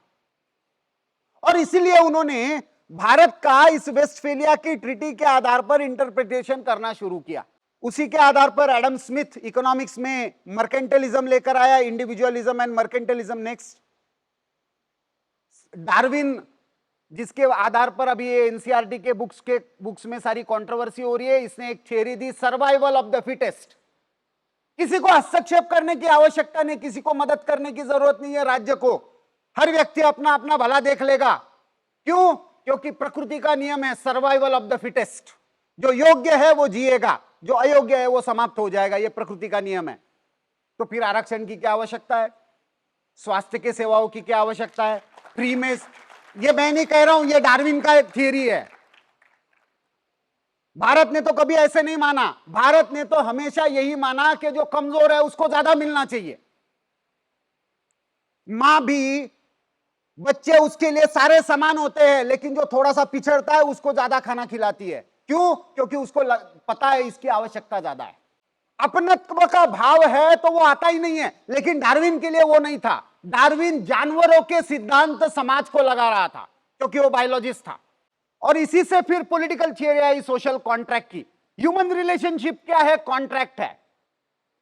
और इसीलिए उन्होंने भारत का इस वेस्टफेलिया की ट्रीटी के आधार पर इंटरप्रिटेशन करना शुरू किया। उसी के आधार पर एडम स्मिथ इकोनॉमिक्स में मर्केंटलिज्म लेकर आया, individualism and mercantilism. Next, Darwin, जिसके आधार पर अभी ये एनसीईआरटी के बुक्स में सारी कंट्रोवर्सी हो रही है, इसने एक theory the, survival of the fittest. किसी को हस्तक्षेप करने की आवश्यकता नहीं, किसी को मदद करने की जरूरत नहीं है राज्य को, हर व्यक्ति अपना अपना भला देख लेगा। क्यों? क्योंकि प्रकृति का नियम है सर्वाइवल ऑफ द फिटेस्ट। जो योग्य है वो जिएगा, जो अयोग्य है वो समाप्त हो जाएगा, ये प्रकृति का नियम है। तो फिर आरक्षण की क्या आवश्यकता है? स्वास्थ्य के सेवाओं की क्या आवश्यकता है? फ्री में, ये मैं नहीं कह रहा हूं, ये डार्विन का एक थियरी है। भारत ने तो कभी ऐसे नहीं माना। भारत ने तो हमेशा यही माना कि जो कमजोर है उसको ज्यादा मिलना चाहिए। मां भी, बच्चे उसके लिए सारे समान होते हैं, लेकिन जो थोड़ा सा पिछड़ता है उसको ज्यादा खाना खिलाती है। क्यों? क्योंकि उसको पता है इसकी आवश्यकता ज्यादा है। अपनत्व का भाव है तो वो आता ही नहीं है, लेकिन डार्विन के लिए वो नहीं था। डार्विन जानवरों के सिद्धांत समाज को लगा रहा था, क्योंकि वो बायोलॉजिस्ट था। और इसी से फिर पॉलिटिकल थियरी आई सोशल कॉन्ट्रैक्ट की। ह्यूमन रिलेशनशिप क्या है? कॉन्ट्रैक्ट है।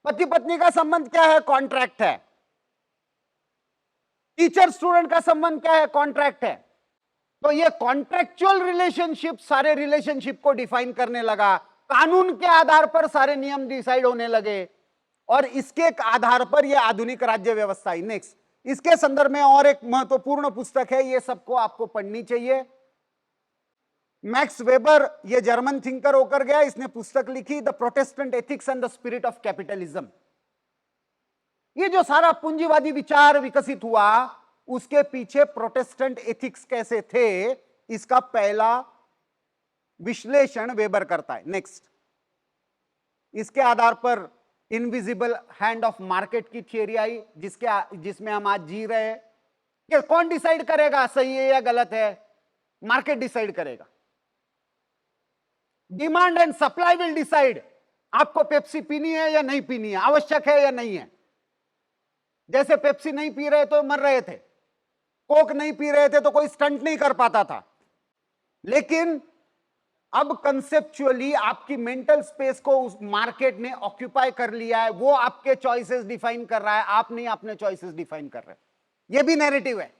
पति पत्नी का संबंध क्या है? कॉन्ट्रैक्ट है। टीचर स्टूडेंट का संबंध क्या है? कॉन्ट्रैक्ट है। तो ये कॉन्ट्रैक्चुअल रिलेशनशिप सारे रिलेशनशिप को डिफाइन करने लगा। कानून के आधार पर सारे नियम डिसाइड होने लगे, और इसके आधार पर यह आधुनिक राज्य व्यवस्था आई। नेक्स्ट, इसके संदर्भ में और एक महत्वपूर्ण पुस्तक है, ये सबको आपको पढ़नी चाहिए। मैक्स वेबर, ये जर्मन थिंकर होकर गया, इसने पुस्तक लिखी the Protestant ethics and the spirit of capitalism. ये जो सारा पूंजीवादी विचार विकसित हुआ, उसके पीछे प्रोटेस्टेंट एथिक्स कैसे थे, इसका पहला विश्लेषण वेबर करता है। नेक्स्ट, इसके आधार पर इनविजिबल हैंड ऑफ मार्केट की थियरी आई, जिसमें हम आज जी रहे हैं। कि कौन डिसाइड करेगा सही है या गलत है? मार्केट डिसाइड करेगा। Demand and supply will decide आपको पेप्सी पीनी है या नहीं पीनी है, आवश्यक है या नहीं है। जैसे पेप्सी नहीं पी रहे तो मर रहे थे, कोक नहीं पी रहे थे तो कोई स्टंट नहीं कर पाता था। लेकिन अब कंसेप्चुअली आपकी मेंटल स्पेस को उस मार्केट ने ऑक्यूपाई कर लिया है, वो आपके चॉइसेस डिफाइन कर रहा है, आप नहीं अपने चॉइसेस डिफाइन कर रहे। ये भी नैरेटिव है,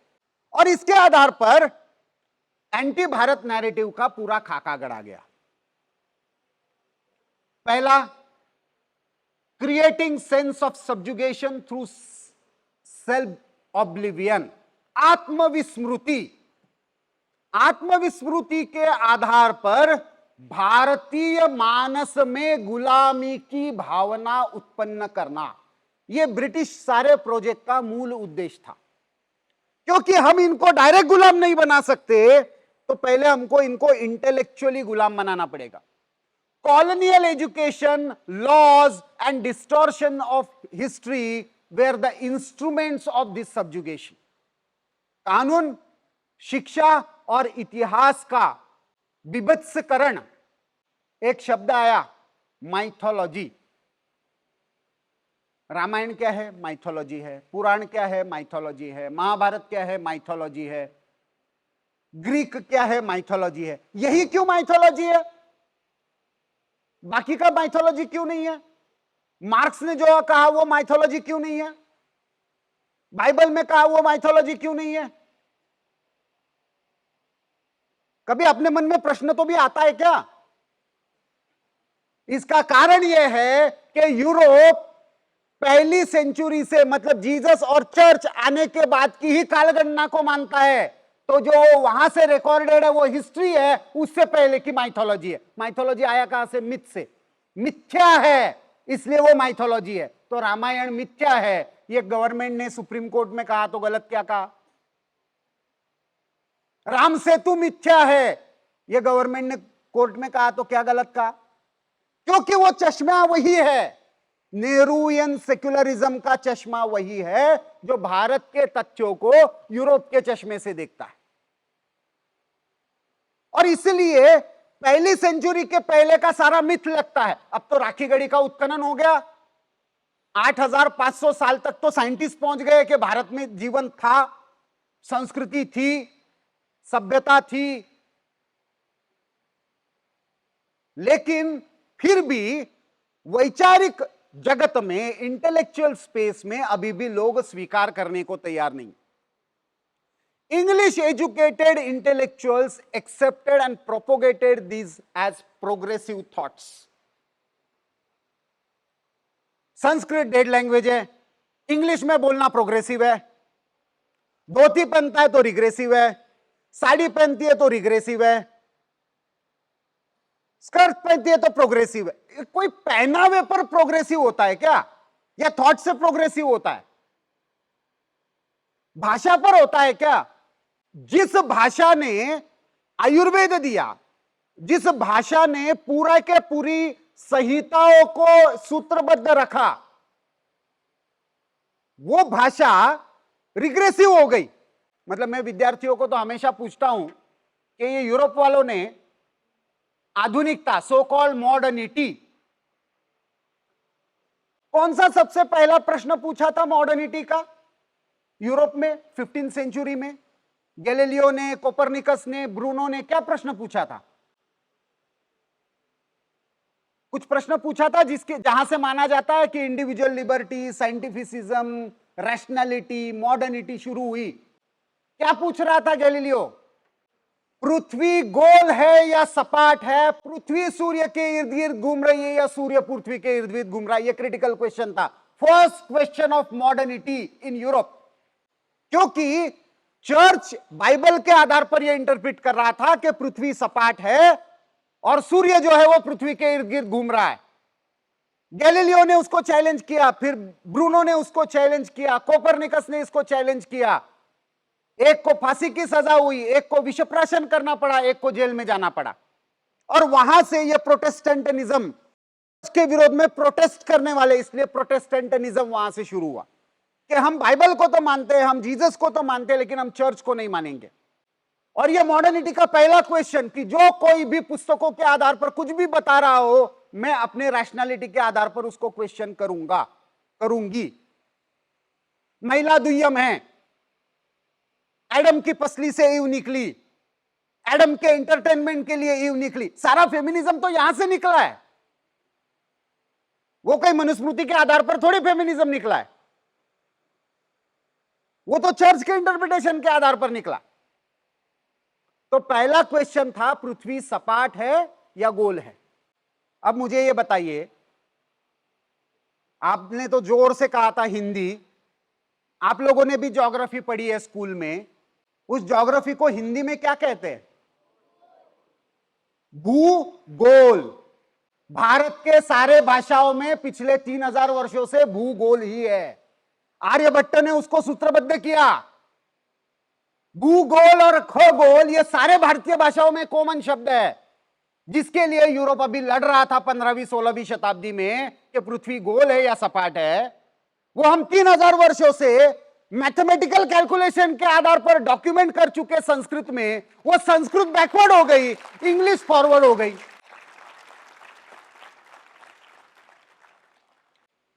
और इसके आधार पर एंटी भारत नैरेटिव का पूरा खाका गढ़ा गया। पहला, creating sense of subjugation through self oblivion, आत्मविस्मृति। आत्मविस्मृति के आधार पर भारतीय मानस में गुलामी की भावना उत्पन्न करना, यह ब्रिटिश सारे प्रोजेक्ट का मूल उद्देश्य था। क्योंकि हम इनको डायरेक्ट गुलाम नहीं बना सकते, तो पहले हमको इनको इंटेलेक्चुअली गुलाम बनाना पड़ेगा। Colonial education, laws and distortion of history were the instruments of this subjugation. कानून, शिक्षा और इतिहास का विभत्सकरण। एक शब्द आया, माइथोलॉजी। रामायण क्या है? माइथोलॉजी है। पुराण क्या है? माइथोलॉजी है। महाभारत क्या है? माइथोलॉजी है। ग्रीक क्या है? माइथोलॉजी है। यही क्यों माइथोलॉजी है? बाकी का माइथोलॉजी क्यों नहीं है? मार्क्स ने जो कहा वो माइथोलॉजी क्यों नहीं है? बाइबल में कहा वो माइथोलॉजी क्यों नहीं है? कभी अपने मन में प्रश्न तो भी आता है क्या? इसका कारण यह है कि यूरोप पहली सेंचुरी से, मतलब जीसस और चर्च आने के बाद की ही कालगणना को मानता है। तो जो वहां से रिकॉर्डेड है वो हिस्ट्री है, उससे पहले की माइथोलॉजी है। माइथोलॉजी आया कहां से? मिथ से। मिथ्या है, इसलिए वो माइथोलॉजी है। तो रामायण मिथ्या है, ये गवर्नमेंट ने सुप्रीम कोर्ट में कहा तो गलत क्या कहा? राम सेतु मिथ्या है, ये गवर्नमेंट ने कोर्ट में कहा तो क्या गलत कहा? क्योंकि वो चश्मा वही है, नेहरूयन सेक्युलरिज्म का चश्मा वही है जो भारत के तथ्यों को यूरोप के चश्मे से देखता है। और इसलिए पहली सेंचुरी के पहले का सारा मिथ लगता है। अब तो राखी गढ़ी का उत्खनन हो गया, 8500 साल तक तो साइंटिस्ट पहुंच गए कि भारत में जीवन था, संस्कृति थी, सभ्यता थी। लेकिन फिर भी वैचारिक जगत में, इंटेलेक्चुअल स्पेस में अभी भी लोग स्वीकार करने को तैयार नहीं। English educated intellectuals accepted and propagated these as progressive thoughts. Sanskrit dead language है, इंग्लिश में बोलना प्रोग्रेसिव है, धोती पहनता है तो रिग्रेसिव है, साड़ी पहनती है तो रिग्रेसिव है, स्कर्ट पहनती है तो प्रोग्रेसिव है। कोई पहनावे पर प्रोग्रेसिव होता है क्या? या थॉट से प्रोग्रेसिव होता है? भाषा पर होता है क्या? जिस भाषा ने आयुर्वेद दिया, जिस भाषा ने पूरा के पूरी संहिताओं को सूत्रबद्ध रखा, वो भाषा रिग्रेसिव हो गई। मतलब मैं विद्यार्थियों को तो हमेशा पूछता हूं कि ये यूरोप वालों ने आधुनिकता, सो कॉल्ड मॉडर्निटी, कौन सा सबसे पहला प्रश्न पूछा था मॉडर्निटी का यूरोप में 15वीं सेंचुरी में? गैलीलियो ने, कोपरनिकस ने, ब्रूनो ने क्या प्रश्न पूछा था? कुछ प्रश्न पूछा था जिसके जहां से माना जाता है कि इंडिविजुअल लिबर्टी, साइंटिफिसिज्म, रैशनैलिटी, मॉडर्निटी शुरू हुई। क्या पूछ रहा था गैलीलियो? पृथ्वी गोल है या सपाट है? पृथ्वी सूर्य के इर्द गिर्द घूम रही है या सूर्य पृथ्वी के इर्द गिर्द घूम रहा है? यह क्रिटिकल क्वेश्चन था, first question of modernity in Europe. क्योंकि चर्च बाइबल के आधार पर यह इंटरप्रेट कर रहा था कि पृथ्वी सपाट है और सूर्य जो है वो पृथ्वी के इर्द गिर्द घूम रहा है। गैलीलियो ने उसको चैलेंज किया, फिर ब्रूनो ने उसको चैलेंज किया, कोपरनिकस ने इसको चैलेंज किया। एक को फांसी की सजा हुई, एक को विषप्राशन करना पड़ा, एक को जेल में जाना पड़ा। और वहां से यह प्रोटेस्टेंटनिज्म के विरोध में प्रोटेस्ट करने वाले, इसलिए प्रोटेस्टेंटनिज्म वहां से शुरू हुआ कि हम बाइबल को तो मानते हैं, हम जीसस को तो मानते हैं, लेकिन हम चर्च को नहीं मानेंगे। और यह मॉडर्निटी का पहला क्वेश्चन कि जो कोई भी पुस्तकों के आधार पर कुछ भी बता रहा हो, मैं अपने रैशनैलिटी के आधार पर उसको क्वेश्चन करूंगी। महिला दुय्यम है, एडम की पसली से ईव निकली, एडम के एंटरटेनमेंट के लिए ईव निकली। सारा फेमिनिज्म तो यहां से निकला है, वो कोई मनुस्मृति के आधार पर थोड़ी फेमिनिज्म निकला है, वो तो चर्च के इंटरप्रिटेशन के आधार पर निकला। तो पहला क्वेश्चन था पृथ्वी सपाट है या गोल है। अब मुझे ये बताइए, आपने तो जोर से कहा था हिंदी, आप लोगों ने भी ज्योग्राफी पढ़ी है स्कूल में, उस ज्योग्राफी को हिंदी में क्या कहते हैं? भूगोल। भारत के सारे भाषाओं में पिछले 3000 वर्षों से भूगोल ही है। आर्यभट्ट ने उसको सूत्रबद्ध किया। भूगोल और खगोल ये सारे भारतीय भाषाओं में कॉमन शब्द है, जिसके लिए यूरोप अभी लड़ रहा था 15वीं 16वीं शताब्दी में कि पृथ्वी गोल है या सपाट है। वो हम 3000 वर्षों से मैथमेटिकल कैलकुलेशन के आधार पर डॉक्यूमेंट कर चुके संस्कृत में, वो संस्कृत बैकवर्ड हो गई, इंग्लिश फॉरवर्ड हो गई।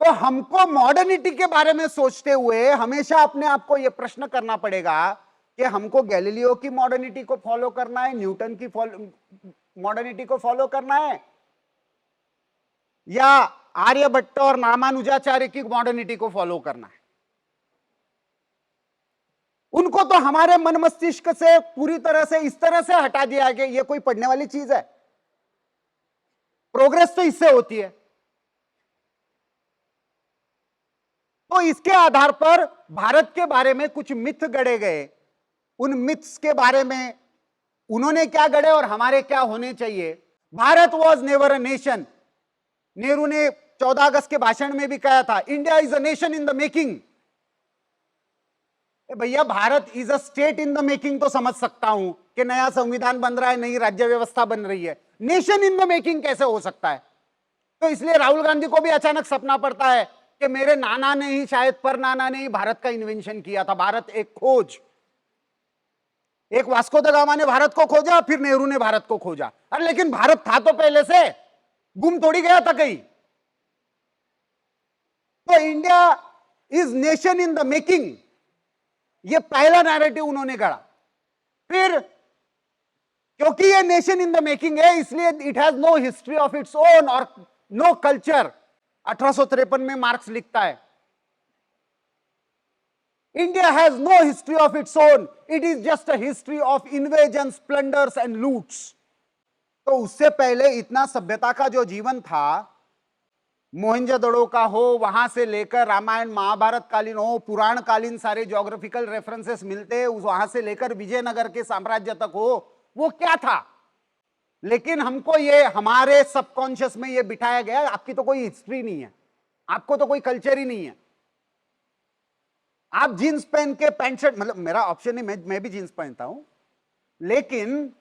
तो हमको मॉडर्निटी के बारे में सोचते हुए हमेशा अपने आप को यह प्रश्न करना पड़ेगा कि हमको गैलीलियो की मॉडर्निटी को फॉलो करना है, न्यूटन की मॉडर्निटी को फॉलो करना है, या आर्यभट्ट और रामानुजाचार्य की मॉडर्निटी को फॉलो करना है। उनको तो हमारे मन मस्तिष्क से पूरी तरह से इस तरह से हटा दिया कि यह कोई पढ़ने वाली चीज है। प्रोग्रेस तो इससे होती है। तो इसके आधार पर भारत के बारे में कुछ मिथ गढ़े गए। उन मिथ्स के बारे में उन्होंने क्या गढ़े और हमारे क्या होने चाहिए। Bharat was never a nation. Nehru ने 14 अगस्त के भाषण में भी कहा था, India is a nation in the making. भैया, Bharat is a state in the making तो समझ सकता हूं कि नया संविधान बन रहा है, नई राज्य व्यवस्था बन रही है। नेशन इन द मेकिंग कैसे हो सकता है? तो इसलिए राहुल गांधी को भी अचानक सपना पड़ता है कि मेरे नाना ने ही, शायद पर नाना ने ही भारत का इन्वेंशन किया था। भारत एक खोज, एक वास्को द गामा ने भारत को खोजा, फिर नेहरू ने भारत को खोजा। अरे लेकिन भारत था तो पहले से, गुम थोड़ी गया था कहीं। तो India is nation in the making, ये पहला नैरेटिव उन्होंने गढ़ा। फिर क्योंकि ये नेशन इन द मेकिंग है, इसलिए it has no history of its own और नो कल्चर। 1853 में मार्क्स लिखता है, India has no history of its own, it is just a history of invasions, plunders and loots. तो उससे पहले इतना सभ्यता का जो जीवन था, मोहनजोदड़ो का हो, वहां से लेकर रामायण महाभारत कालीन हो, पुराण कालीन सारे ज्योग्राफिकल रेफरेंसेस मिलते, वहां से लेकर विजयनगर के साम्राज्य तक हो, वो क्या था। लेकिन हमको ये हमारे सबकॉन्शियस में ये बिठाया गया, आपकी तो कोई हिस्ट्री नहीं है, आपको तो कोई कल्चर ही नहीं है। आप जींस पहन के पैंट शर्ट, मतलब मेरा ऑप्शन नहीं, मैं भी जींस पहनता हूं, लेकिन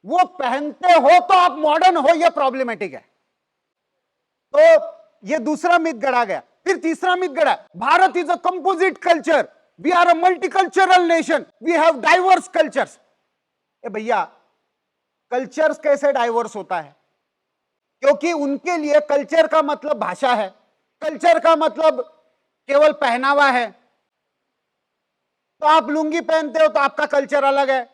वो पहनते हो तो आप मॉडर्न हो, ये प्रॉब्लमेटिक है। तो ये दूसरा मिथ गढ़ा गया। फिर तीसरा मिथ गढ़ा, Bharat is a composite culture, we are a multicultural nation, we have diverse cultures. ए भैया, कल्चर्स कैसे डाइवर्स होता है? क्योंकि उनके लिए कल्चर का मतलब भाषा है, कल्चर का मतलब केवल पहनावा है। तो आप लुंगी पहनते हो तो आपका कल्चर अलग है,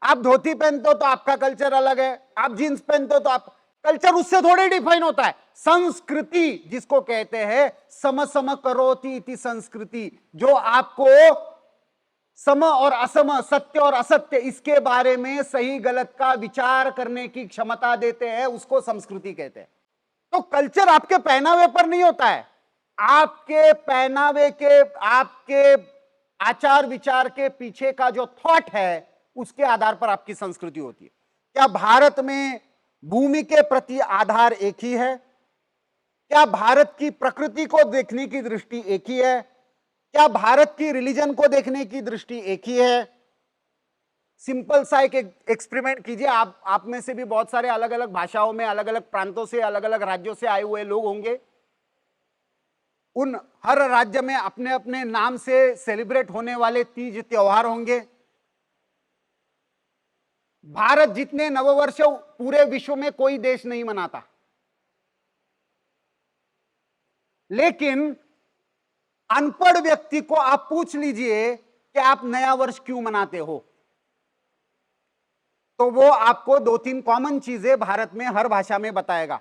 आप धोती पहनते हो तो आपका कल्चर अलग है, आप जींस पहनते हो तो आप, कल्चर उससे थोड़े डिफाइन होता है। संस्कृति जिसको कहते हैं, सम सम करोति इति संस्कृति, जो आपको सम और असम, सत्य और असत्य, इसके बारे में सही गलत का विचार करने की क्षमता देते हैं, उसको संस्कृति कहते हैं। तो कल्चर आपके पहनावे पर नहीं होता है, आपके पहनावे के, आपके आचार विचार के पीछे का जो थॉट है उसके आधार पर आपकी संस्कृति होती है। क्या भारत में भूमि के प्रति आधार एक ही है? क्या भारत की प्रकृति को देखने की दृष्टि एक ही है? क्या भारत की रिलीजन को देखने की दृष्टि एक ही है? सिंपल सा एक एक्सपेरिमेंट कीजिए। आप में से भी बहुत सारे अलग अलग भाषाओं में, अलग अलग प्रांतों से, अलग अलग राज्यों से आए हुए लोग होंगे। उन हर राज्य में अपने अपने नाम से सेलिब्रेट होने वाले तीज त्योहार होंगे। भारत जितने नववर्ष पूरे विश्व में कोई देश नहीं मनाता, लेकिन अनपढ़ व्यक्ति को आप पूछ लीजिए कि आप नया वर्ष क्यों मनाते हो, तो वो आपको दो तीन कॉमन चीजें भारत में हर भाषा में बताएगा।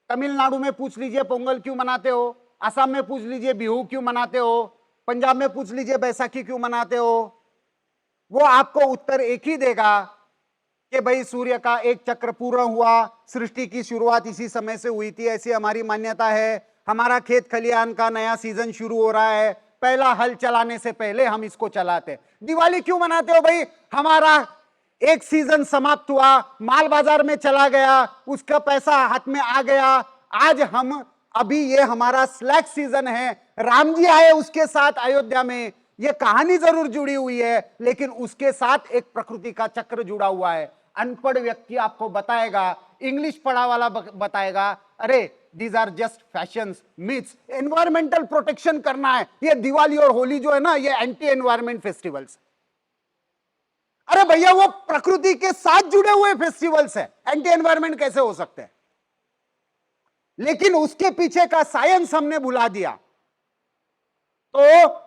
तमिलनाडु में पूछ लीजिए पोंगल क्यों मनाते हो, असम में पूछ लीजिए बिहू क्यों मनाते हो, पंजाब में पूछ लीजिए बैसाखी क्यों मनाते हो, वो आपको उत्तर एक ही देगा कि भाई सूर्य का एक चक्र पूर्ण हुआ, सृष्टि की शुरुआत इसी समय से हुई थी, ऐसी हमारी मान्यता है, हमारा खेत खलियान का नया सीजन शुरू हो रहा है, पहला हल चलाने से पहले हम इसको चलाते। दिवाली क्यों मनाते हो भाई? हमारा एक सीजन समाप्त हुआ, माल बाजार में चला गया, उसका पैसा हाथ में आ गया, आज हम अभी ये हमारा स्लैक सीजन है, राम जी आए उसके साथ अयोध्या में। ये कहानी जरूर जुड़ी हुई है, लेकिन उसके साथ एक प्रकृति का चक्र जुड़ा हुआ है। अनपढ़ व्यक्ति आपको बताएगा, इंग्लिश पढ़ा वाला बताएगा, अरे these are just fashions, myths, environmental protection करना है, ये दिवाली और होली जो है ना, ये एंटी एनवायरमेंट फेस्टिवल्स। अरे भैया वो प्रकृति के साथ जुड़े हुए फेस्टिवल्स है, एंटी एनवायरमेंट कैसे हो सकते हैं? लेकिन उसके पीछे का साइंस हमने भुला दिया। तो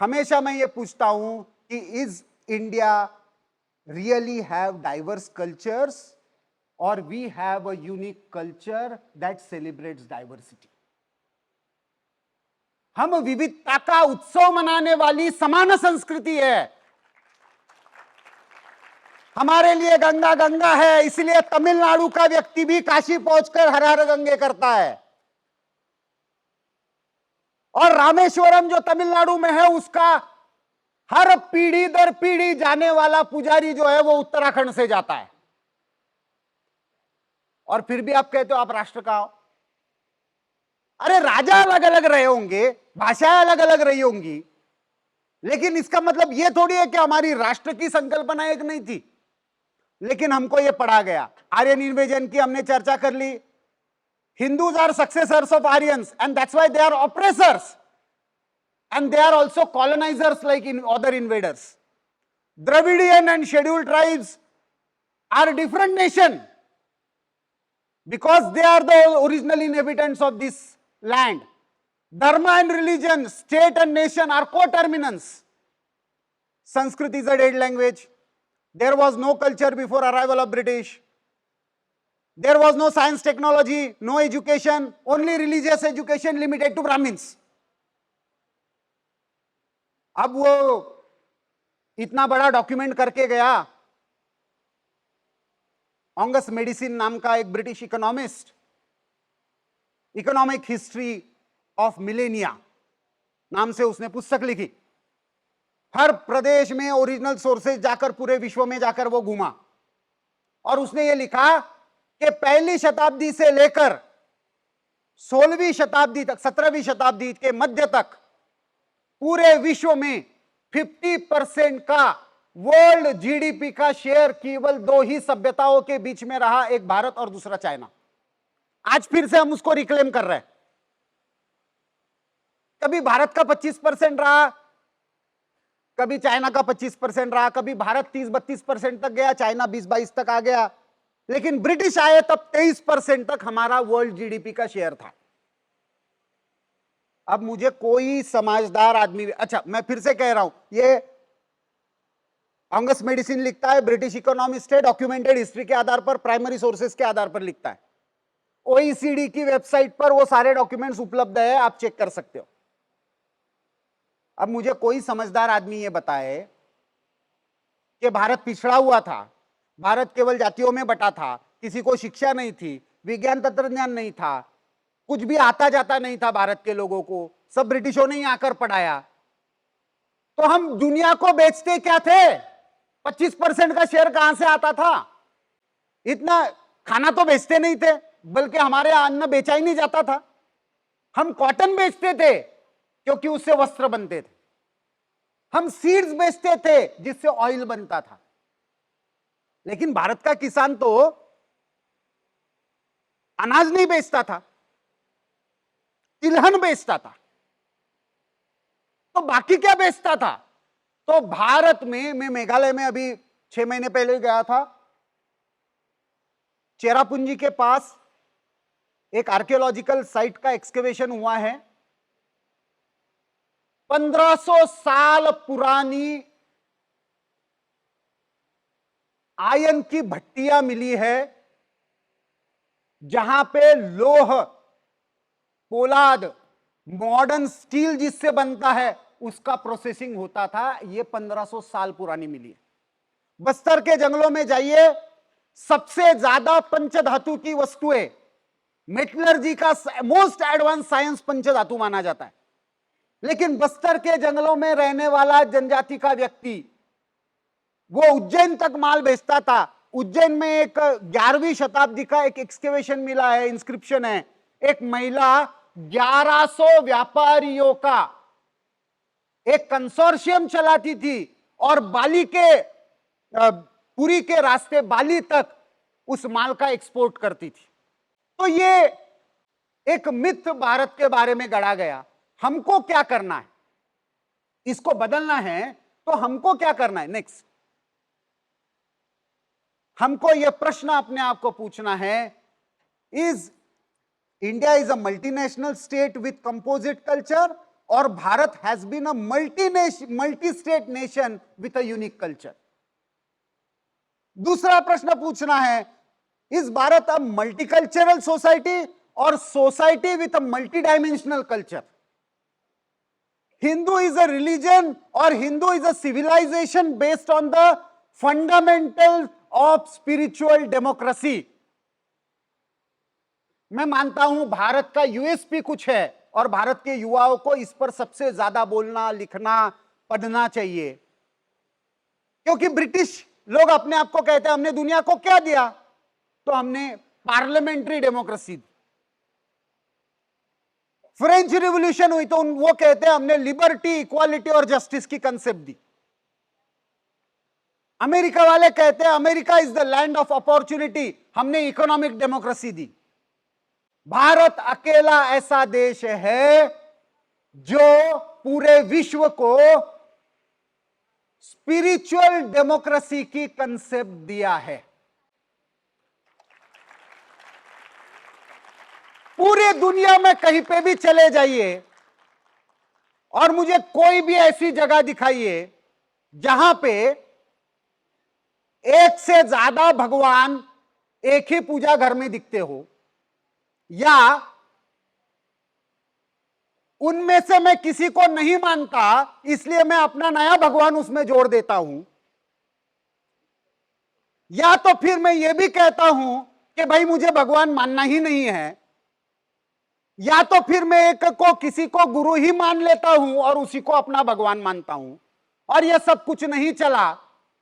हमेशा मैं ये पूछता हूं कि is India really have diverse cultures और we have a unique culture that celebrates diversity? हम विविधता का उत्सव मनाने वाली समान संस्कृति है। हमारे लिए गंगा गंगा है, इसलिए तमिलनाडु का व्यक्ति भी काशी पहुंचकर हर हर गंगे करता है, और रामेश्वरम जो तमिलनाडु में है उसका हर पीढ़ी दर पीढ़ी जाने वाला पुजारी जो है वो उत्तराखंड से जाता है। और फिर भी आप कहते हो आप राष्ट्र का हो। अरे राजा अलग अलग रहे होंगे, भाषाएं अलग अलग रही होंगी, लेकिन इसका मतलब यह थोड़ी है कि हमारी राष्ट्र की संकल्पना एक नहीं थी। लेकिन हमको यह पढ़ा गया। आर्यन इन्वेजन की हमने चर्चा कर ली। Hindus are successors of Aryans and that's why they are oppressors and they are also colonizers like in other invaders. Dravidian and scheduled tribes are different nation because they are the original inhabitants of this land. Dharma and religion, state and nation are coterminants. Sanskrit is a dead language. There was no culture before arrival of British. There was no science, technology, no education, only religious education limited to Brahmins. अब वो इतना बड़ा document करके गया, ऑंगस medicine नाम का एक British economist, economic history of millennia नाम से उसने पुस्तक लिखी। हर प्रदेश में ओरिजिनल सोर्सेज जाकर पूरे विश्व में जाकर वो घूमा, और उसने ये लिखा कि पहली शताब्दी से लेकर 16वीं शताब्दी तक, 17वीं शताब्दी के मध्य तक पूरे विश्व में 50% का वर्ल्ड जीडीपी का शेयर केवल दो ही सभ्यताओं के बीच में रहा, एक भारत और दूसरा चाइना। आज फिर से हम उसको रिक्लेम कर रहे हैं। कभी भारत का 25% रहा, कभी चाइना का 25% रहा, कभी भारत 30-32% तक गया, चाइना 20-22 तक आ गया, लेकिन ब्रिटिश आए तब 23% तक हमारा वर्ल्ड जीडीपी का शेयर था। अब मुझे कोई समझदार आदमी, अच्छा मैं फिर से कह रहा हूं, ये ऑंगस मेडिसिन लिखता है, ब्रिटिश इकोनॉमिस्ट है, डॉक्यूमेंटेड हिस्ट्री के आधार पर, प्राइमरी सोर्सेस के आधार पर लिखता है। ओईसीडी की वेबसाइट पर वो सारे डॉक्यूमेंट्स उपलब्ध है, आप चेक कर सकते हो। अब मुझे कोई समझदार आदमी ये बताए कि भारत पिछड़ा हुआ था, भारत केवल जातियों में बटा था, किसी को शिक्षा नहीं थी, विज्ञान तंत्रज्ञान नहीं था, कुछ भी आता जाता नहीं था भारत के लोगों को, सब ब्रिटिशों ने ही आकर पढ़ाया। तो हम दुनिया को बेचते क्या थे? 25% का शेयर कहां से आता था? इतना खाना तो बेचते नहीं थे, बल्कि हमारे यहां अन्न बेचा ही नहीं जाता था। हम कॉटन बेचते थे क्योंकि उससे वस्त्र बनते थे। हम सीड्स बेचते थे जिससे ऑयल बनता था। लेकिन भारत का किसान तो अनाज नहीं बेचता था, तिलहन बेचता था। तो बाकी क्या बेचता था? तो भारत में, मैं मेघालय में अभी 6 महीने पहले गया था। चेरापूंजी के पास एक आर्कियोलॉजिकल साइट का एक्सकेवेशन हुआ है। 1500 साल पुरानी आयन की भट्टियां मिली है, जहां पे लोह, पोलाद, मॉडर्न स्टील जिससे बनता है उसका प्रोसेसिंग होता था। यह 1500 साल पुरानी मिली है। बस्तर के जंगलों में जाइए, सबसे ज्यादा पंचधातु की वस्तुएं, मेटलर्जी का मोस्ट एडवांस साइंस पंचधातु माना जाता है। लेकिन बस्तर के जंगलों में रहने वाला जनजाति का व्यक्ति वो उज्जैन तक माल भेजता था। उज्जैन में एक 11वीं शताब्दी का एक एक्सकेवेशन मिला है, इंस्क्रिप्शन है। एक महिला 1100 व्यापारियों का एक कंसोर्शियम चलाती थी और बाली के पुरी के रास्ते बाली तक उस माल का एक्सपोर्ट करती थी। तो ये एक मिथ भारत के बारे में गढ़ा गया। हमको क्या करना है? इसको बदलना है तो हमको क्या करना है? नेक्स्ट, हमको यह प्रश्न अपने आप को पूछना है, is India is a multinational state with composite culture, और Bharat has been a multi state nation with a unique culture? दूसरा प्रश्न पूछना है, is Bharat a multicultural society और society with a multi dimensional culture? Hindu is a religion और Hindu is a civilisation based on the fundamental of spiritual democracy? मैं मानता हूं भारत का यूएसपी कुछ है और भारत के युवाओं को इस पर सबसे ज्यादा बोलना, लिखना, पढ़ना चाहिए। क्योंकि ब्रिटिश लोग अपने आप को कहते हैं हमने दुनिया को क्या दिया? तो हमने पार्लियामेंट्री डेमोक्रेसी दी। फ्रेंच रिवॉल्यूशन हुई तो वो कहते हैं हमने लिबर्टी, इक्वालिटी और जस्टिस की कंसेप्ट दी। अमेरिका वाले कहते हैं America is the land of opportunity, हमने इकोनॉमिक डेमोक्रेसी दी। भारत अकेला ऐसा देश है जो पूरे विश्व को स्पिरिचुअल डेमोक्रेसी की कंसेप्ट दिया है। पूरे दुनिया में कहीं पे भी चले जाइए और मुझे कोई भी ऐसी जगह दिखाइए जहां पे एक से ज्यादा भगवान एक ही पूजा घर में दिखते हो, या उनमें से मैं किसी को नहीं मानता इसलिए मैं अपना नया भगवान उसमें जोड़ देता हूं, या तो फिर मैं यह भी कहता हूं कि भाई मुझे भगवान मानना ही नहीं है, या तो फिर मैं एक को किसी को गुरु ही मान लेता हूं और उसी को अपना भगवान मानता हूं, और यह सब कुछ नहीं चला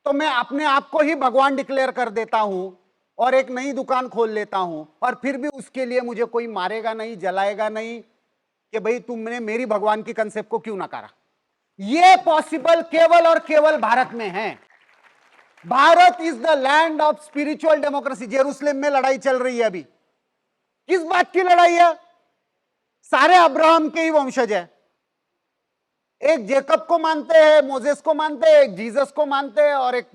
तो मैं अपने आप को ही भगवान डिक्लेयर कर देता हूं और एक नई दुकान खोल लेता हूं, और फिर भी उसके लिए मुझे कोई मारेगा नहीं, जलाएगा नहीं कि भाई तुमने मेरी भगवान की कंसेप्ट को क्यों नकारा। यह पॉसिबल केवल और केवल भारत में है। Bharat is the land of spiritual democracy. Jerusalem में लड़ाई चल रही है अभी। किस बात की लड़ाई है? सारे अब्राहम के ही वंशज है। एक जेकब को मानते हैं, मोजेस को मानते हैं, एक जीसस को मानते हैं और एक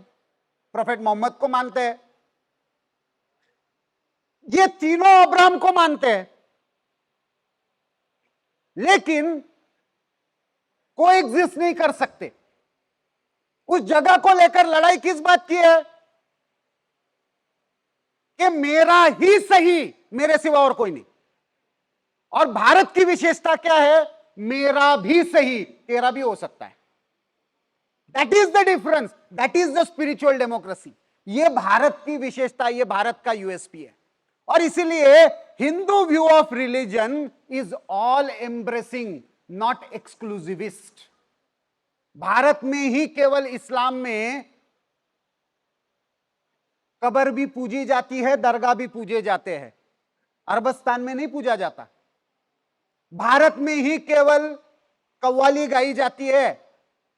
प्रोफेट मोहम्मद को मानते हैं। ये तीनों अब्राहम को मानते हैं, लेकिन को एग्जिस्ट नहीं कर सकते। उस जगह को लेकर लड़ाई किस बात की है? कि मेरा ही सही, मेरे सिवा और कोई नहीं। और भारत की विशेषता क्या है? मेरा भी सही, तेरा भी हो सकता है। That is the difference, that is the spiritual democracy. यह भारत की विशेषता, यह भारत का यूएसपी है। और इसीलिए Hindu view of religion is all embracing, not exclusivist. Bharat में ही केवल इस्लाम में कब्र भी पूजी जाती है, दरगाह भी पूजे जाते हैं, अरबस्तान में नहीं पूजा जाता। भारत में ही केवल कव्वाली गाई जाती है,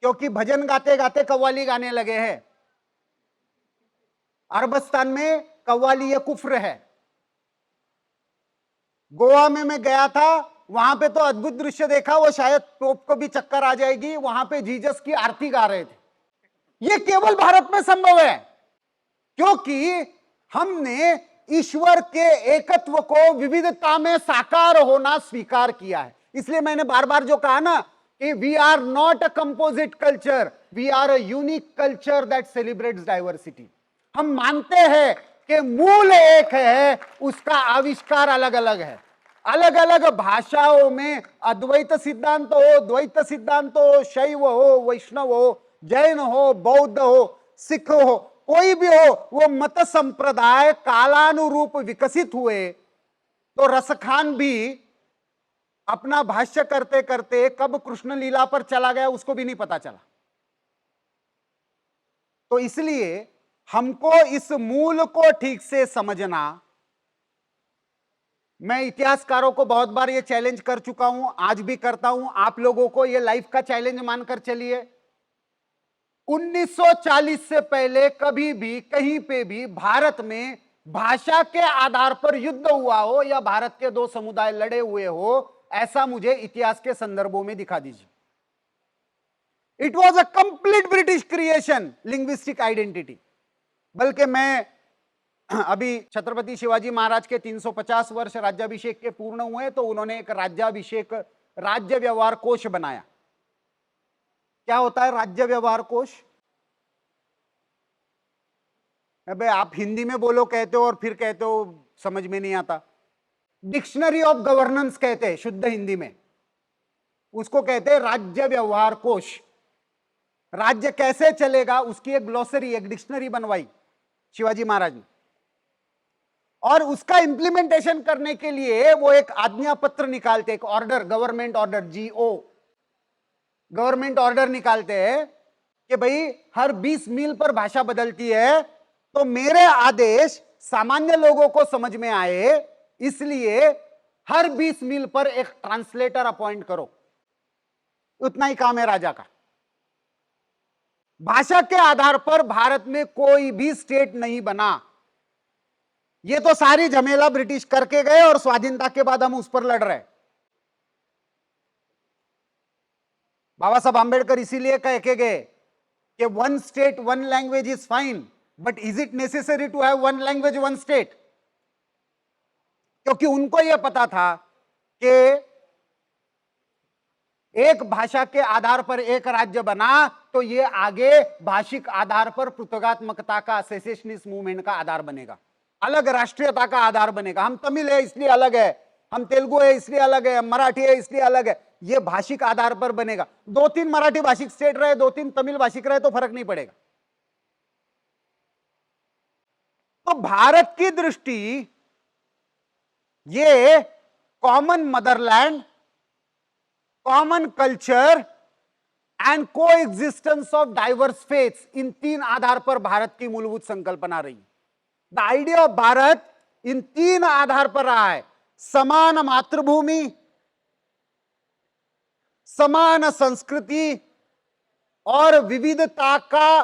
क्योंकि भजन गाते गाते कव्वाली गाने लगे हैं। अरबस्तान में कव्वाली ये कुफ्र है। गोवा में मैं गया था, वहां पे तो अद्भुत दृश्य देखा, वो शायद पोप को भी चक्कर आ जाएगी, वहां पे जीसस की आरती गा रहे थे। ये केवल भारत में संभव है, क्योंकि हमने ईश्वर के एकत्व को विविधता में साकार होना स्वीकार किया है। इसलिए मैंने बार बार जो कहा ना कि we are not a composite culture, we are a unique culture that celebrates diversity. हम मानते हैं कि मूल एक है, उसका आविष्कार अलग अलग है। अलग अलग भाषाओं में अद्वैत सिद्धांत हो, द्वैत सिद्धांत हो, शैव हो, वैष्णव हो, जैन हो, बौद्ध हो, सिख हो, कोई भी हो, वो मत संप्रदाय कालानुरूप विकसित हुए। तो रसखान भी अपना भाष्य करते करते कब कृष्ण लीला पर चला गया उसको भी नहीं पता चला। तो इसलिए हमको इस मूल को ठीक से समझना, मैं इतिहासकारों को बहुत बार ये चैलेंज कर चुका हूं, आज भी करता हूं, आप लोगों को ये लाइफ का चैलेंज मानकर चलिए। 1940 से पहले कभी भी कहीं पे भी भारत में भाषा के आधार पर युद्ध हुआ हो या भारत के दो समुदाय लड़े हुए हो, ऐसा मुझे इतिहास के संदर्भों में दिखा दीजिए। It was a complete British creation, linguistic identity. बल्कि मैं अभी छत्रपति शिवाजी महाराज के 350 वर्ष राज्याभिषेक के पूर्ण हुए, तो उन्होंने एक राज्याभिषेक राज्य व्यवहार कोश बनाया। क्या होता है राज्य व्यवहार कोश? अबे आप हिंदी में बोलो कहते हो और फिर कहते हो समझ में नहीं आता। डिक्शनरी ऑफ गवर्नेंस कहते हैं शुद्ध हिंदी में, उसको कहते हैं राज्य व्यवहार कोश। राज्य कैसे चलेगा उसकी एक ग्लोसरी, एक डिक्शनरी बनवाई शिवाजी महाराज ने, और उसका इंप्लीमेंटेशन करने के लिए वो एक आज्ञा पत्र निकालते, एक order, government order, GO, government order निकालते हैं कि भाई हर 20 मील पर भाषा बदलती है, तो मेरे आदेश सामान्य लोगों को समझ में आए, इसलिए हर 20 मील पर एक ट्रांसलेटर अपॉइंट करो। उतना ही काम है राजा का। भाषा के आधार पर भारत में कोई भी स्टेट नहीं बना। ये तो सारी झमेला ब्रिटिश करके गए और स्वाधीनता के बाद हम उस पर लड़ रहे हैं। बाबा साहब आंबेडकर इसीलिए कह के गए कि one state one language is fine, but is it necessary to have one language one state? क्योंकि उनको यह पता था कि एक भाषा के आधार पर एक राज्य बना तो ये आगे भाषिक आधार पर पृथकात्मकता का, सेसेशनिस्ट मूवमेंट का आधार बनेगा, अलग राष्ट्रीयता का आधार बनेगा। हम तमिल है इसलिए अलग है, हम तेलुगु है इसलिए अलग है, हम मराठी है इसलिए अलग है, ये भाषिक आधार पर बनेगा। 2-3 मराठी भाषिक स्टेट रहे, 2-3 तमिल भाषिक रहे तो फर्क नहीं पड़ेगा। तो भारत की दृष्टि ये common Motherland, common culture and को एग्जिस्टेंस ऑफ डाइवर्स फेथ्स, इन 3 आधार पर भारत की मूलभूत संकल्पना रही। द आइडिया ऑफ भारत इन 3 आधार पर रहा है: समान मातृभूमि, समान संस्कृति और विविधता का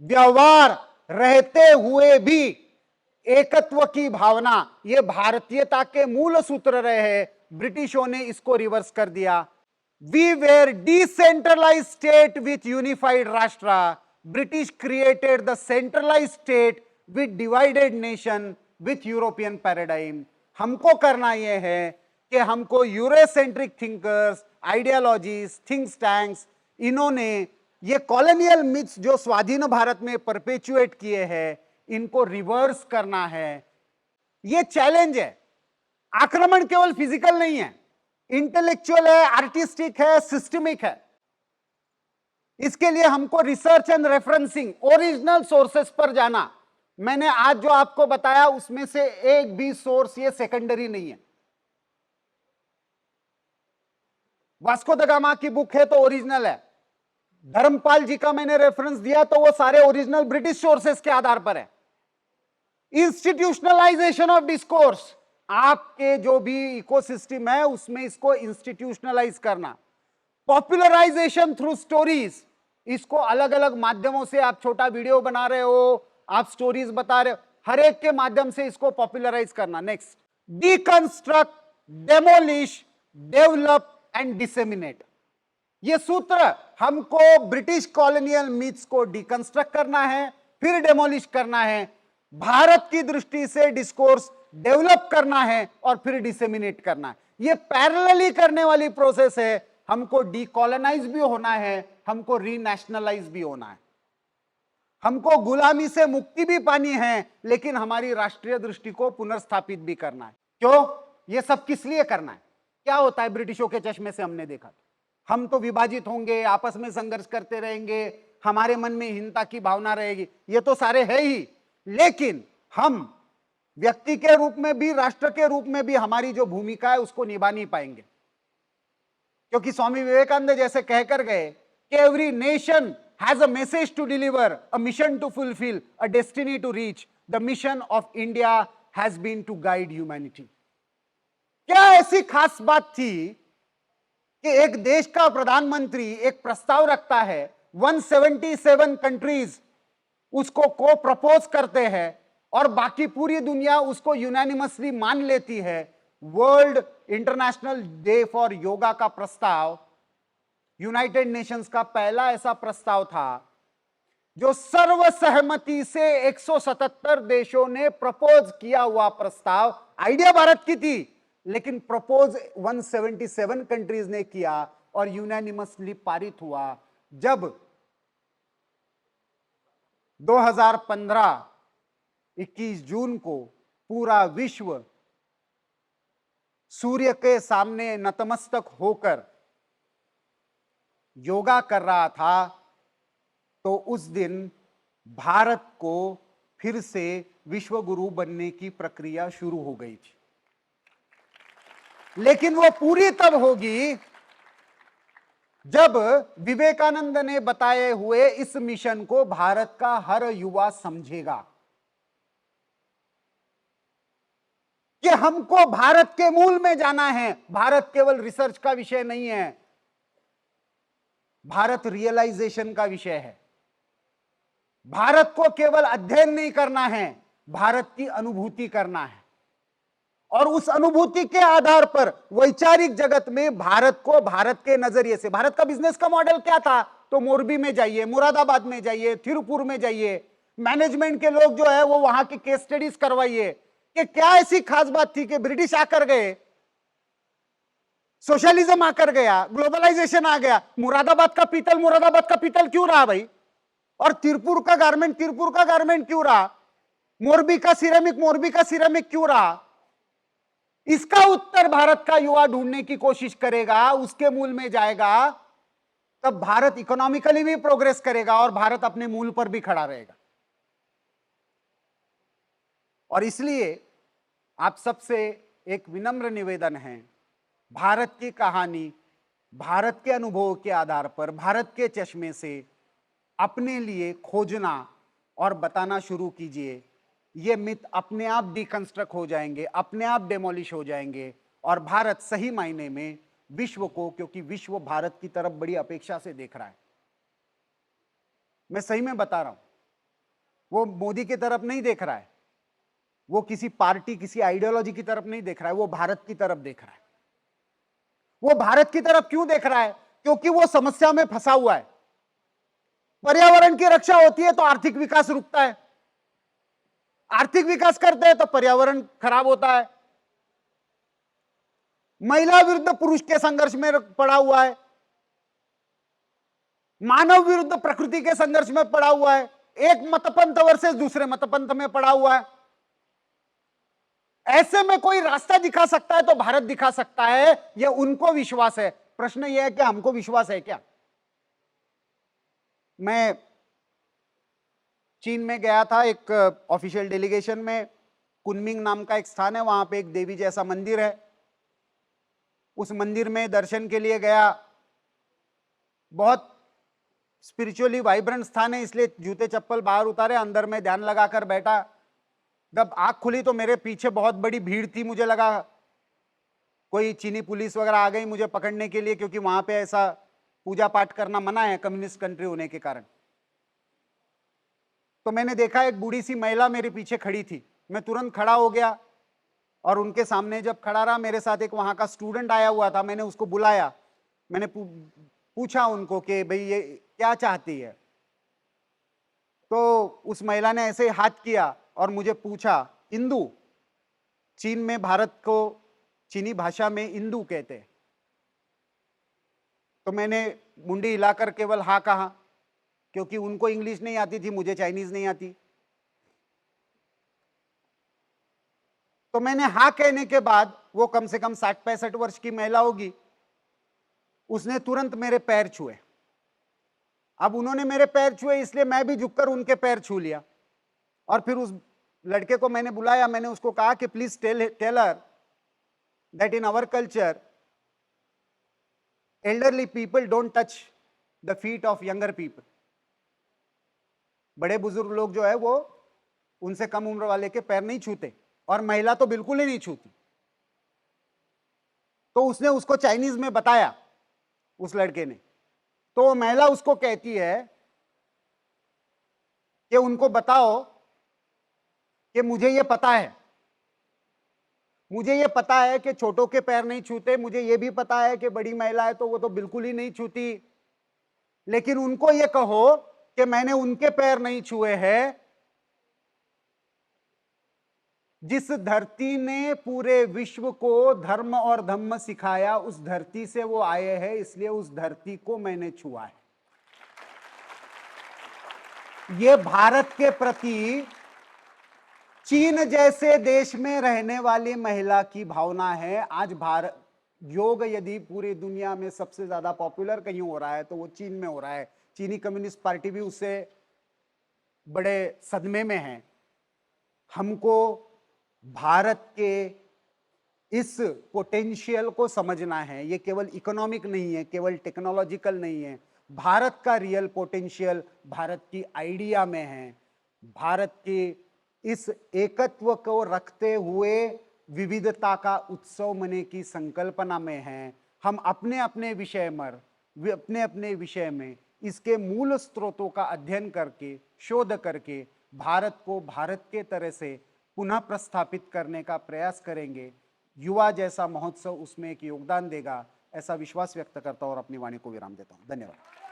व्यवहार रहते हुए भी एकत्व की भावना। यह भारतीयता के मूल सूत्र रहे हैं। ब्रिटिशों ने इसको रिवर्स कर दिया। We were decentralise state with unified राष्ट्र, British created the centralise state with divided nation with European paradigm. हमको करना यह है कि हमको Eurocentric thinkers, ideologies, think tanks, इन्होंने ये कॉलोनियल मिथ्स जो स्वाधीन भारत में परपेचुएट किए हैं, इनको रिवर्स करना है। ये चैलेंज है। आक्रमण केवल फिजिकल नहीं है, इंटेलेक्चुअल है, आर्टिस्टिक है, सिस्टमिक है। इसके लिए हमको research and referencing, original sources पर जाना। मैंने आज जो आपको बताया उसमें से एक भी सोर्स ये सेकेंडरी नहीं है। वास्को द गामा की बुक है तो ओरिजिनल है, धर्मपाल जी का मैंने रेफरेंस दिया तो वो सारे ओरिजिनल ब्रिटिश सोर्सेस के आधार पर है। इंस्टीट्यूशनलाइजेशन ऑफ डिस्कोर्स, आपके जो भी इकोसिस्टम है उसमें इसको इंस्टीट्यूशनलाइज करना। पॉपुलराइजेशन थ्रू स्टोरीज, इसको अलग अलग माध्यमों से, आप छोटा वीडियो बना रहे हो, आप स्टोरीज बता रहे हो, हर एक के माध्यम से इसको पॉपुलराइज करना। Next, deconstruct, demolish, develop and disseminate. ये सूत्र, हमको ब्रिटिश कॉलोनियल मिथ्स को डिकंस्ट्रक्ट करना है, फिर डेमोलिश करना है, भारत की दृष्टि से डिस्कोर्स डेवलप करना है और फिर डिसेमिनेट करना है। ये पैरेलली करने वाली प्रोसेस है। हमको डीकॉलोनाइज भी होना है, हमको रीनेशनलाइज भी होना है, हमको गुलामी से मुक्ति भी पानी है, लेकिन हमारी राष्ट्रीय दृष्टि को पुनर्स्थापित भी करना है। क्यों? ये सब किस लिए करना है? क्या होता है ब्रिटिशों के चश्मे से हमने देखा, हम तो विभाजित होंगे, आपस में संघर्ष करते रहेंगे, हमारे मन में हीनता की भावना रहेगी, ये तो सारे है ही, लेकिन हम व्यक्ति के रूप में भी, राष्ट्र के रूप में भी हमारी जो भूमिका है उसको निभा नहीं पाएंगे। क्योंकि स्वामी विवेकानंद जैसे कहकर गए कि every nation has a message to deliver, a mission to fulfil, a destiny to reach, the mission of India has been to guide humanity. क्या ऐसी खास बात थी कि एक देश का प्रधानमंत्री एक प्रस्ताव रखता है, 177 कंट्रीज उसको को प्रपोज करते हैं और बाकी पूरी दुनिया उसको यूनानिमसली मान लेती है। World international day for yoga का प्रस्ताव यूनाइटेड नेशंस का पहला ऐसा प्रस्ताव था जो सर्वसहमति से 177 देशों ने प्रपोज किया हुआ प्रस्ताव। आइडिया भारत की थी, लेकिन प्रपोज 177 कंट्रीज ने किया और यूनानिमसली पारित हुआ। जब 2015 21 जून को पूरा विश्व सूर्य के सामने नतमस्तक होकर योगा कर रहा था, तो उस दिन भारत को फिर से विश्व गुरु बनने की प्रक्रिया शुरू हो गई थी। लेकिन वो पूरी तब होगी जब विवेकानंद ने बताए हुए इस मिशन को भारत का हर युवा समझेगा कि हमको भारत के मूल में जाना है। भारत केवल रिसर्च का विषय नहीं है, भारत रियलाइजेशन का विषय है। भारत को केवल अध्ययन नहीं करना है, भारत की अनुभूति करना है, और उस अनुभूति के आधार पर वैचारिक जगत में भारत को भारत के नजरिए से, भारत का बिजनेस का मॉडल क्या था, तो मोरबी में जाइए, मुरादाबाद में जाइए, थिरुपुर में जाइए, मैनेजमेंट के लोग जो है वो वहां की केस स्टडीज करवाइए कि क्या ऐसी खास बात थी कि ब्रिटिश आकर गए, सोशलिज्म आकर गया, ग्लोबलाइजेशन आ गया, मुरादाबाद का पीतल क्यों रहा भाई, और तिरपुर का गारमेंट क्यों रहा, मोरबी का सिरेमिक क्यों रहा? इसका उत्तर भारत का युवा ढूंढने की कोशिश करेगा, उसके मूल में जाएगा, तब भारत इकोनॉमिकली भी प्रोग्रेस करेगा और भारत अपने मूल पर भी खड़ा रहेगा। और इसलिए आप सबसे एक विनम्र निवेदन है, भारत की कहानी भारत के अनुभवों के आधार पर, भारत के चश्मे से अपने लिए खोजना और बताना शुरू कीजिए। ये मिथ अपने आप डिकंस्ट्रक्ट हो जाएंगे, अपने आप डेमोलिश हो जाएंगे, और भारत सही मायने में विश्व को, क्योंकि विश्व भारत की तरफ बड़ी अपेक्षा से देख रहा है, मैं सही में बता रहा हूं, वो मोदी की तरफ नहीं देख रहा है, वो किसी पार्टी, किसी आइडियोलॉजी की तरफ नहीं देख रहा है, वो भारत की तरफ देख रहा है। वो भारत की तरफ क्यों देख रहा है? क्योंकि वो समस्या में फंसा हुआ है। पर्यावरण की रक्षा होती है तो आर्थिक विकास रुकता है, आर्थिक विकास करते हैं तो पर्यावरण खराब होता है। महिला विरुद्ध पुरुष के संघर्ष में पड़ा हुआ है, मानव विरुद्ध प्रकृति के संघर्ष में पड़ा हुआ है, एक मतपंथ वर्सेस दूसरे मतपंथ में पड़ा हुआ है। ऐसे में कोई रास्ता दिखा सकता है तो भारत दिखा सकता है, यह उनको विश्वास है। प्रश्न यह है कि हमको विश्वास है क्या? मैं चीन में गया था एक ऑफिशियल डेलीगेशन में, कुनमिंग नाम का एक स्थान है, वहां पे एक देवी जैसा मंदिर है। उस मंदिर में दर्शन के लिए गया, बहुत स्पिरिचुअली वाइब्रेंट स्थान है, इसलिए जूते चप्पल बाहर उतारे, अंदर में ध्यान लगाकर बैठा। जब आंख खुली तो मेरे पीछे बहुत बड़ी भीड़ थी, मुझे लगा कोई चीनी पुलिस वगैरह आ गई मुझे पकड़ने के लिए, क्योंकि वहां पे ऐसा पूजा पाठ करना मना है कम्युनिस्ट कंट्री होने के कारण। तो मैंने देखा एक बूढ़ी सी महिला मेरे पीछे खड़ी थी, मैं तुरंत खड़ा हो गया और उनके सामने जब खड़ा रहा, मेरे साथ एक वहां का स्टूडेंट आया हुआ था, मैंने उसको बुलाया, मैंने पूछा उनको कि भाई ये क्या चाहती है। तो उस महिला ने ऐसे हाथ किया और मुझे पूछा, इंदू, चीन में भारत को चीनी भाषा में इंदू कहते हैं। तो मैंने मुंडी हिलाकर केवल हाँ कहा, क्योंकि उनको इंग्लिश नहीं आती थी, मुझे चाइनीज नहीं आती। तो मैंने हाँ कहने के बाद, वो कम से कम 60-65 वर्ष की महिला होगी, उसने तुरंत मेरे पैर छुए। अब उन्होंने मेरे पैर छुए इसलिए मैं भी झुककर उनके पैर छू लिया। और फिर उस लड़के को मैंने बुलाया, मैंने उसको कहा कि please tell her that in our culture elderly people don't touch the feet of younger people. बड़े बुजुर्ग लोग जो है वो उनसे कम उम्र वाले के पैर नहीं छूते, और महिला तो बिल्कुल ही नहीं छूती। तो उसने उसको चाइनीज में बताया, उस लड़के ने। तो वो महिला उसको कहती है कि उनको बताओ कि मुझे ये पता है, मुझे ये पता है कि छोटों के पैर नहीं छूते, मुझे ये भी पता है कि बड़ी महिला है तो वो तो बिल्कुल ही नहीं छूती, लेकिन उनको ये कहो कि मैंने उनके पैर नहीं छुए हैं जिस धरती ने पूरे विश्व को धर्म और धम्म सिखाया, उस धरती से वो आए हैं, इसलिए उस धरती को मैंने छुआ है। ये भारत के प्रति चीन जैसे देश में रहने वाली महिला की भावना है। आज भारत योग यदि पूरी दुनिया में सबसे ज्यादा पॉपुलर कहीं हो रहा है तो वो चीन में हो रहा है। चीनी कम्युनिस्ट पार्टी भी उससे बड़े सदमे में है। हमको भारत के इस पोटेंशियल को समझना है। ये केवल इकोनॉमिक नहीं है, केवल टेक्नोलॉजिकल नहीं है। भारत का रियल पोटेंशियल भारत की आइडिया में है, भारत की इस एकत्व को रखते हुए विविधता का उत्सव मनाने की संकल्पना में है। हम अपने अपने विषय में इसके मूल स्रोतों का अध्ययन करके, शोध करके भारत को भारत के तरह से पुनः प्रस्थापित करने का प्रयास करेंगे। युवा जैसा महोत्सव उसमें एक योगदान देगा, ऐसा विश्वास व्यक्त करता हूं और अपनी वाणी को विराम देता हूं। धन्यवाद।